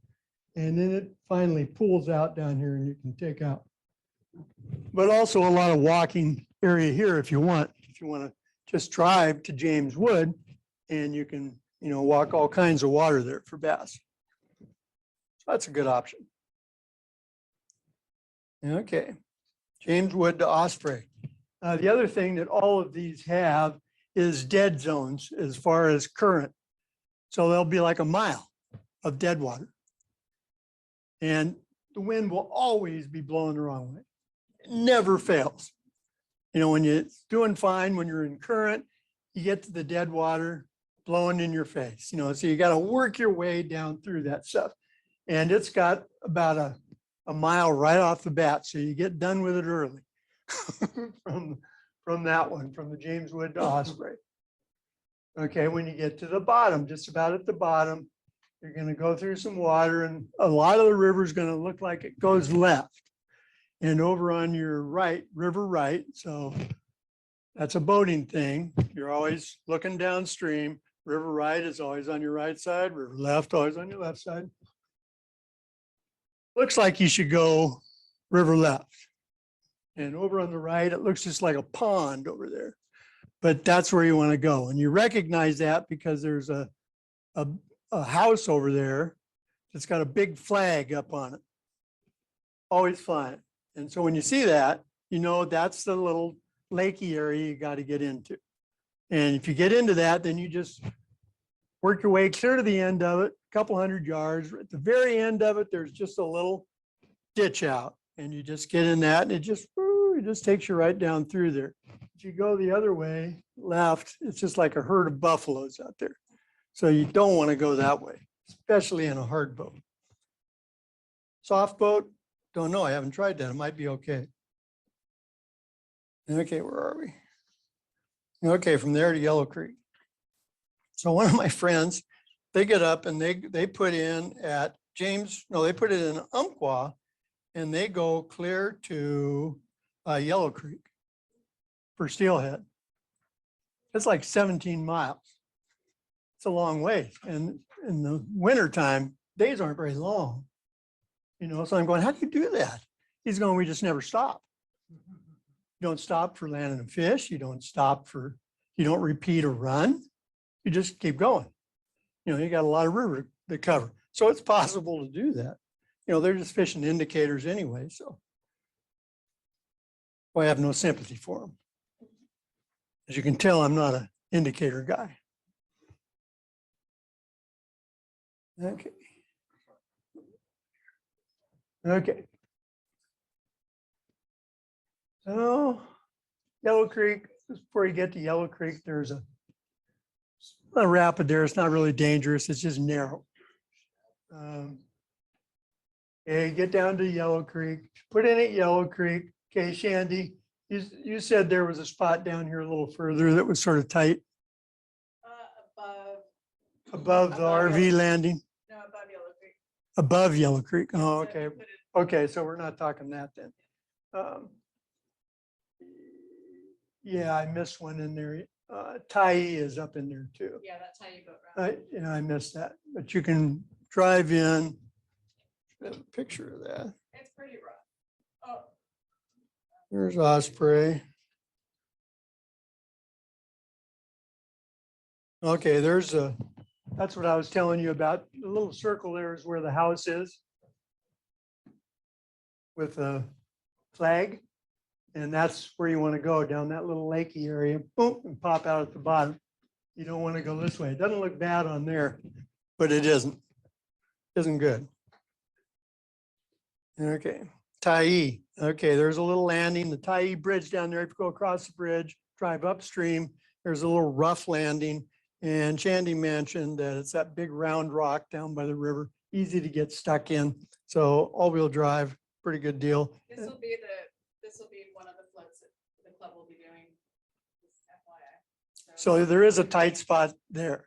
Speaker 2: And then it finally pulls out down here and you can take out. But also a lot of walking area here if you want. If you want to just drive to James Wood and you can, walk all kinds of water there for bass. So that's a good option. Okay, James Wood to Osprey. The other thing that all of these have is dead zones as far as current. So there'll be like a mile of dead water. And the wind will always be blowing the wrong way. It never fails. When you're doing fine, when you're in current, you get to the dead water blowing in your face. So you got to work your way down through that stuff. And it's got about a mile right off the bat. So you get done with it early from that one, from the James Wood to Osprey. Okay, when you get to the bottom, just about at the bottom, you're going to go through some water and a lot of the river is going to look like it goes left. And over on your right, river right, so that's a boating thing. You're always looking downstream. River right is always on your right side, river left always on your left side. Looks like you should go river left. And over on the right, it looks just like a pond over there. But that's where you want to go. And you recognize that because there's a house over there that's got a big flag up on it. Always flying. And so when you see that, that's the little lakey area you got to get into. And if you get into that, then you just work your way clear to the end of it, a couple 100 yards. At the very end of it, there's just a little ditch out. And you just get in that and it just takes you right down through there. If you go the other way, left, it's just like a herd of buffaloes out there. So you don't want to go that way, especially in a hard boat. Soft boat, don't know. I haven't tried that. It might be okay. Okay, where are we? Okay, from there to Yellow Creek. So one of my friends, they get up and they put in at they put it in Umpqua and they go clear to Yellow Creek for Steelhead. It's like 17 miles. It's a long way. And in the wintertime, days aren't very long. You know, so I'm going, how do you do that? He's going, we just never stop. You don't stop for landing a fish. You don't repeat a run. You just keep going. You know, you got a lot of river to cover. So it's possible to do that. You know, they're just fishing indicators anyway. So I have no sympathy for them. As you can tell, I'm not an indicator guy. Okay. Okay. So Yellow Creek, just before you get to Yellow Creek, there's a rapid there. It's not really dangerous. It's just narrow. Okay, get down to Yellow Creek, put in at Yellow Creek. Okay, Shandy, you said there was a spot down here a little further that was sort of tight. Above the RV landing?
Speaker 1: No, above Yellow Creek.
Speaker 2: Above Yellow Creek. Oh, okay. Okay, so we're not talking that then. Yeah, I missed one in there. Tai is up in there too.
Speaker 1: Yeah, that's how you go around.
Speaker 2: Yeah, I missed that, but you can drive in. Should have a picture of that.
Speaker 1: It's pretty rough. Oh.
Speaker 2: There's Osprey. Okay, that's what I was telling you about. The little circle there is where the house is with a flag. And that's where you want to go, down that little lakey area, boom, and pop out at the bottom. You don't want to go this way. It doesn't look bad on there, but it isn't. Isn't good. Okay, Tai. Okay, there's a little landing. The Tai Bridge down there. If you go across the bridge, drive upstream, there's a little rough landing. And Shandy mentioned that it's that big round rock down by the river, easy to get stuck in. So all-wheel drive, pretty good deal.
Speaker 1: This will be one of the floats that the club will be doing. Just FYI.
Speaker 2: So there is a tight spot there.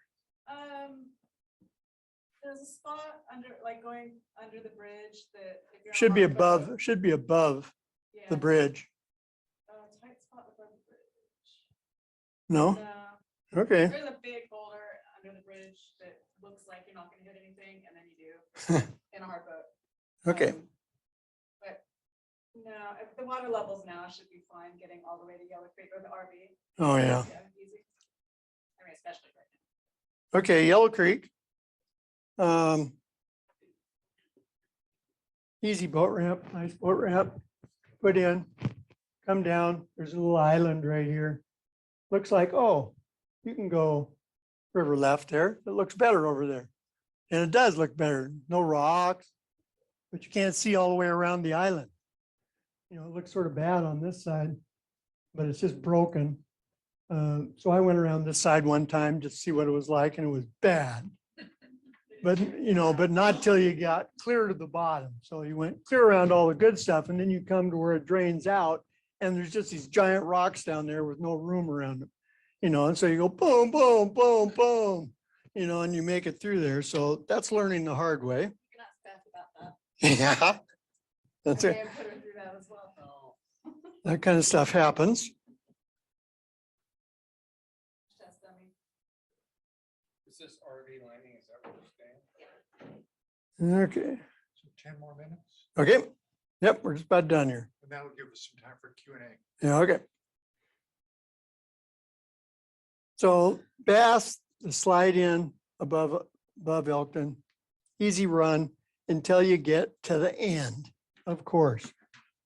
Speaker 1: There's a spot going under the bridge that if you're on
Speaker 2: Should be
Speaker 1: a boat-
Speaker 2: above
Speaker 1: yeah,
Speaker 2: the bridge.
Speaker 1: tight spot above the bridge.
Speaker 2: No?
Speaker 1: No,
Speaker 2: Okay.
Speaker 1: there's a big boulder under the bridge that looks like you're not gonna hit anything, and then you do in a hard boat.
Speaker 2: Okay.
Speaker 1: But no, if the water levels now should be fine getting all the way to Yellow Creek or the RV.
Speaker 2: Oh, yeah.
Speaker 1: Easy. I mean, especially right now.
Speaker 2: Okay, Yellow Creek. Easy boat ramp, nice boat ramp. Put in, come down. There's a little island right here. Looks like, oh, you can go river left there. It looks better over there. And it does look better. No rocks, but you can't see all the way around the island. You know, it looks sort of bad on this side, but it's just broken. So I went around this side one time just to see what it was like, and it was bad. But, you know, but not till you got clear to the bottom. So you went clear around all the good stuff, and then you come to where it drains out, and there's just these giant rocks down there with no room around them. You know, and so you go boom, boom, boom, boom, you know, and you make it through there. So that's learning the hard way.
Speaker 1: You're not fast about that.
Speaker 2: Yeah. That's
Speaker 1: I
Speaker 2: it.
Speaker 1: may have put her through that as well.
Speaker 2: That kind of stuff happens.
Speaker 1: Just dummy.
Speaker 3: Is this RV lining? Is that where we're staying?
Speaker 2: Okay.
Speaker 3: So 10 more minutes,
Speaker 2: Okay. Yep. We're just about done here.
Speaker 3: and that'll give us some time for Q&A.
Speaker 2: Yeah. Okay. So Bass, the slide in above Elkton, easy run until you get to the end, of course.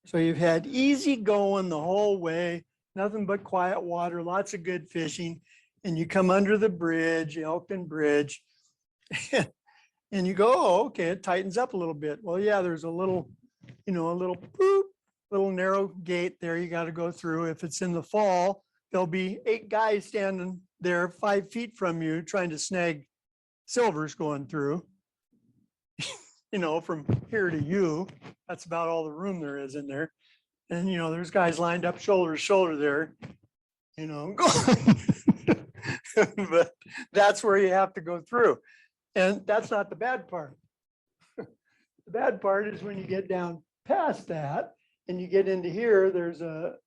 Speaker 2: So you've had easy going the whole way, nothing but quiet water, lots of good fishing. And you come under the bridge, Elkton Bridge, and you go, oh, okay, it tightens up a little bit. Well, yeah, there's a little, you know, a little boop, little narrow gate there you got to go through. If it's in the fall, there'll be 8 guys standing there 5 feet from you trying to snag silvers going through. You know, from here to you, that's about all the room there is in there. And, you know, there's guys lined up shoulder to shoulder there, you know, but that's where you have to go through. And that's not the bad part. The bad part is when you get down past that and you get into here, there's the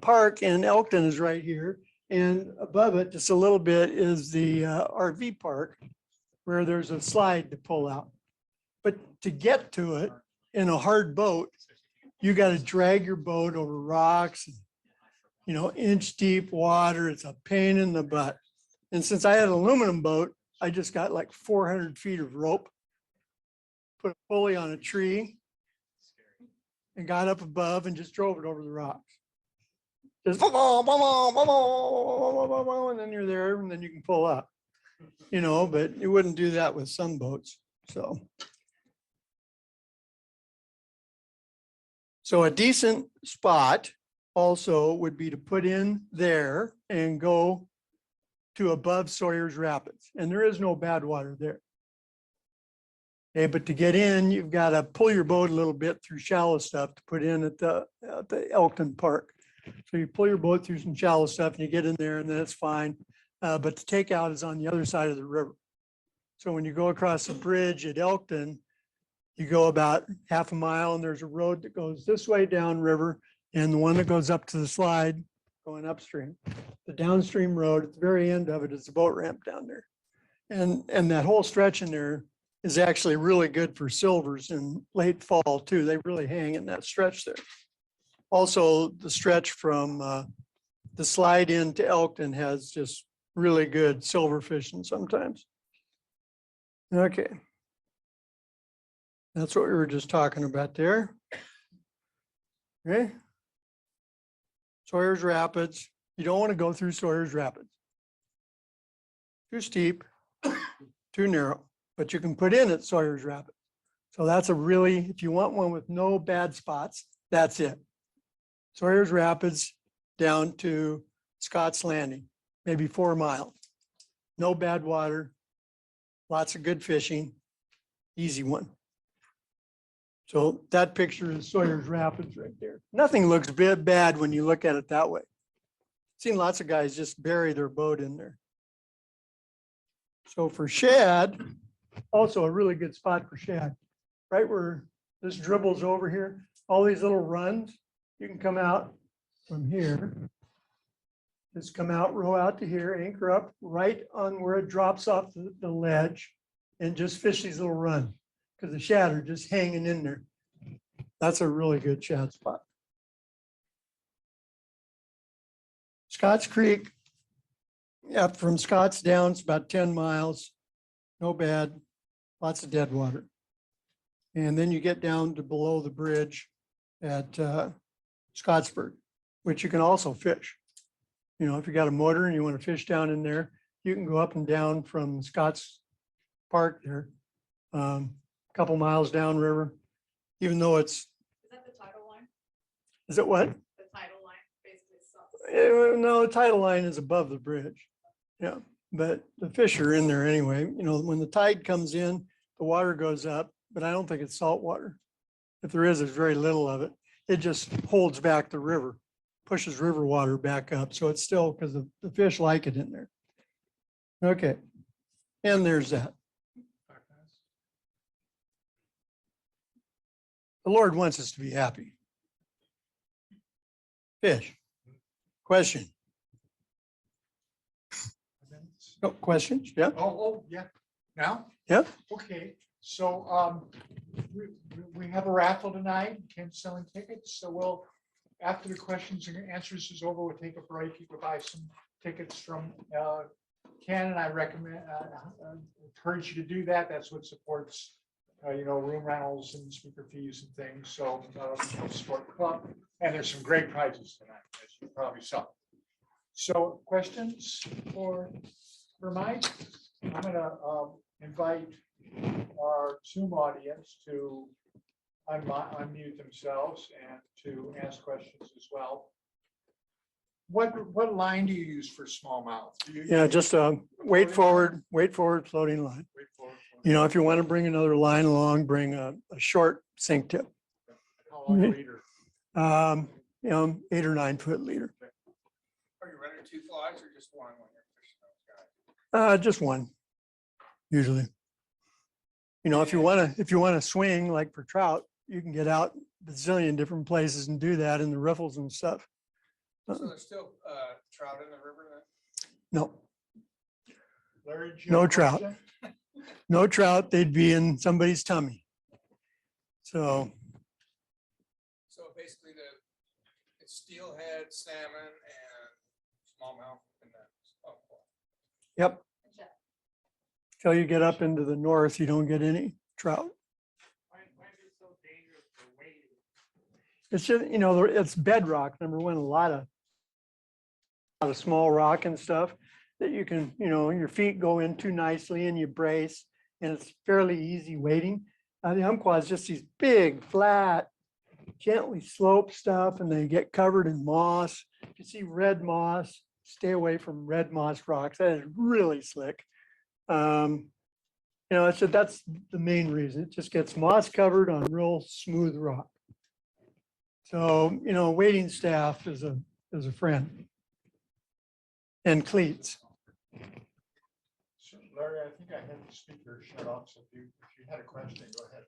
Speaker 2: park in Elkton is right here. And above it, just a little bit, is the RV park where there's a slide to pull out. But to get to it in a hard boat, you got to drag your boat over rocks, you know, inch deep water. It's a pain in the butt. And since I had an aluminum boat, I just got like 400 feet of rope, put a pulley on a tree and got up above and just drove it over the rocks. Just and then you're there and then you can pull up, you know, but you wouldn't do that with some boats. So a decent spot also would be to put in there and go to above Sawyer's Rapids. And there is no bad water there. Okay, but to get in, you've got to pull your boat a little bit through shallow stuff to put in at the Elkton Park. So you pull your boat through some shallow stuff and you get in there and then it's fine. But the takeout is on the other side of the river. So when you go across the bridge at Elkton, you go about half a mile and there's a road that goes this way downriver and the one that goes up to the slide going upstream. The downstream road at the very end of it is the boat ramp down there. And that whole stretch in there is actually really good for silvers in late fall too. They really hang in that stretch there. Also, the stretch from the slide into Elkton has just really good silver fishing sometimes. Okay. That's what we were just talking about there. Okay. Sawyer's Rapids. You don't want to go through Sawyer's Rapids. Too steep, too narrow, but you can put in at Sawyer's Rapids. So that's a really, if you want one with no bad spots, that's it. Sawyer's Rapids down to Scott's Landing, maybe 4 miles. No bad water, lots of good fishing, easy one. So that picture is Sawyer's Rapids right there. Nothing looks bad when you look at it that way. Seen lots of guys just bury their boat in there. So for shad, also a really good spot for shad. Right where this dribbles over here, all these little runs, you can come out from here. Just come out, row out to here, anchor up right on where it drops off the ledge and just fish these little runs because the shad are just hanging in there. That's a really good shad spot. Scotts Creek, yeah, from Scotts down, it's about 10 miles. No bad, lots of dead water. And then you get down to below the bridge at Scottsburg, which you can also fish. You know, if you got a motor and you want to fish down in there, you can go up and down from Scotts Park there, a couple miles downriver, even though it's.
Speaker 1: Is that the tidal line?
Speaker 2: Is it what?
Speaker 1: The tidal line basically.
Speaker 2: No, the tidal line is above the bridge. Yeah, but the fish are in there anyway. You know, when the tide comes in, the water goes up, but I don't think it's salt water. If there is, there's very little of it. It just holds back the river, pushes river water back up. So it's still, because the fish like it in there. Okay, and there's that. The Lord wants us to be happy. Fish. Question. No questions? Yeah.
Speaker 4: Oh, yeah. Now?
Speaker 2: Yep.
Speaker 4: Okay, so we have a raffle tonight, Ken's selling tickets, so we'll, after the questions and answers is over, we'll take a break. You can buy some tickets from Ken, and I recommend, encourage you to do that. That's what supports, you know, room rentals and speaker fees and things. So support the club, and there's some great prizes tonight, as you probably saw. So questions for Mike? I'm gonna invite our Zoom audience to unmute themselves and to ask questions as well. What line do you use for smallmouth?
Speaker 2: Yeah, just wait forward floating line. You know, if you want to bring another line along, bring a short sink tip.
Speaker 4: How long a leader?
Speaker 2: You know, 8 or 9 foot leader.
Speaker 3: Are you running 2 flies or just one when you're fishing those guys?
Speaker 2: Just one, usually. You know, if you want to swing like for trout, you can get out bazillion different places and do that in the riffles and stuff.
Speaker 3: So there's still trout in the river then?
Speaker 2: No,
Speaker 4: Larry, do you have
Speaker 2: No
Speaker 4: a
Speaker 2: trout.
Speaker 4: question?
Speaker 2: no trout, they'd be in somebody's tummy. So,
Speaker 3: So basically it's steelhead, salmon and smallmouth and that's, oh, cool.
Speaker 2: yep. Till you get up into the north, you don't get any trout.
Speaker 4: Why is it so dangerous for wading?
Speaker 2: It's just, it's bedrock, number one, a lot of small rock and stuff that you can, your feet go into nicely and you brace, and it's fairly easy wading. The Umpqua is just these big, flat, gently sloped stuff, and they get covered in moss. If you see red moss, stay away from red moss rocks. That is really slick. So that's the main reason. It just gets moss covered on real smooth rock. So, wading staff is a friend. And cleats.
Speaker 4: So, Larry, I think I had the speaker shut off, so if you had a question, go ahead.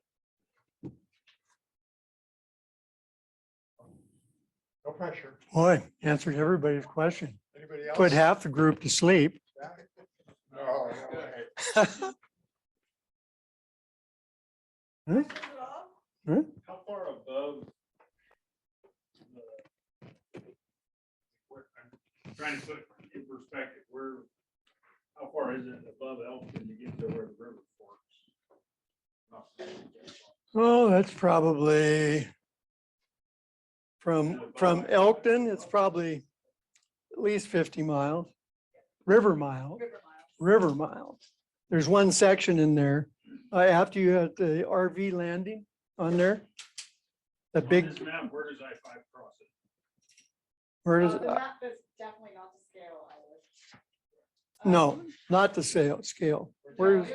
Speaker 4: No pressure.
Speaker 2: Boy, answered everybody's question.
Speaker 4: Anybody else?
Speaker 2: Put half the group to sleep.
Speaker 4: No, no way.
Speaker 2: Huh? Huh?
Speaker 5: How far above? I'm trying to put it in perspective, how far is it above Elkton to get to where the river forks?
Speaker 2: Oh, that's probably from Elkton, it's probably at least 50 miles. River miles. There's one section in there, after you have the RV landing on there. The
Speaker 5: On
Speaker 2: big,
Speaker 5: this map, where does I-5 cross it?
Speaker 2: where does,
Speaker 1: The map is definitely not to scale either.
Speaker 2: no, not the scale. Where's,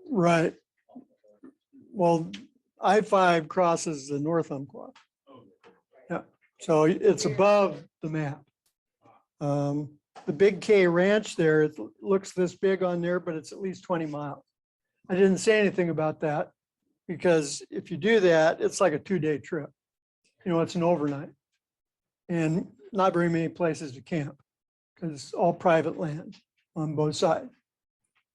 Speaker 2: right. Well, I-5 crosses the North Umpqua.
Speaker 5: Oh,
Speaker 2: So it's above the map. The Big K Ranch there, it looks this big on there, but it's at least 20 miles. I didn't say anything about that because if you do that, it's like a 2-day trip. It's an overnight and not very many places to camp because it's all private land on both sides.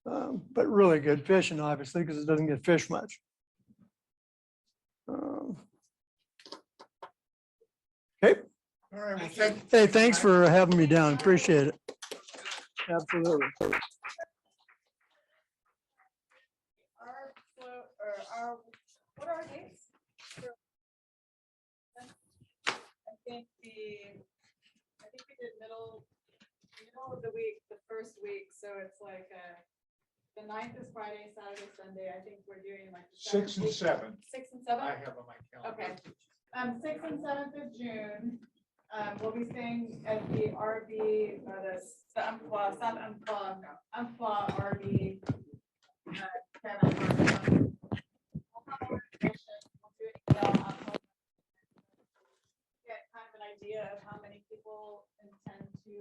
Speaker 2: But really good fishing, obviously, because it doesn't get fished much. Okay.
Speaker 4: All right, well, thank.
Speaker 2: Hey, thanks for having me down. Appreciate it. Absolutely.
Speaker 1: What are our dates? I think we did middle of the week, the first week, so it's like, the 9th is Friday, Saturday, Sunday. I think we're doing like. the
Speaker 4: 6 and
Speaker 1: 7th.
Speaker 4: 7.
Speaker 1: 6 and 7?
Speaker 4: I have on my calendar.
Speaker 1: Okay. 6th and 7th of June, we'll be staying at the RV, the Umpqua, South Umpqua RV. Cabin. We'll have more information. We'll do an email out. Get kind of an idea of how many people intend to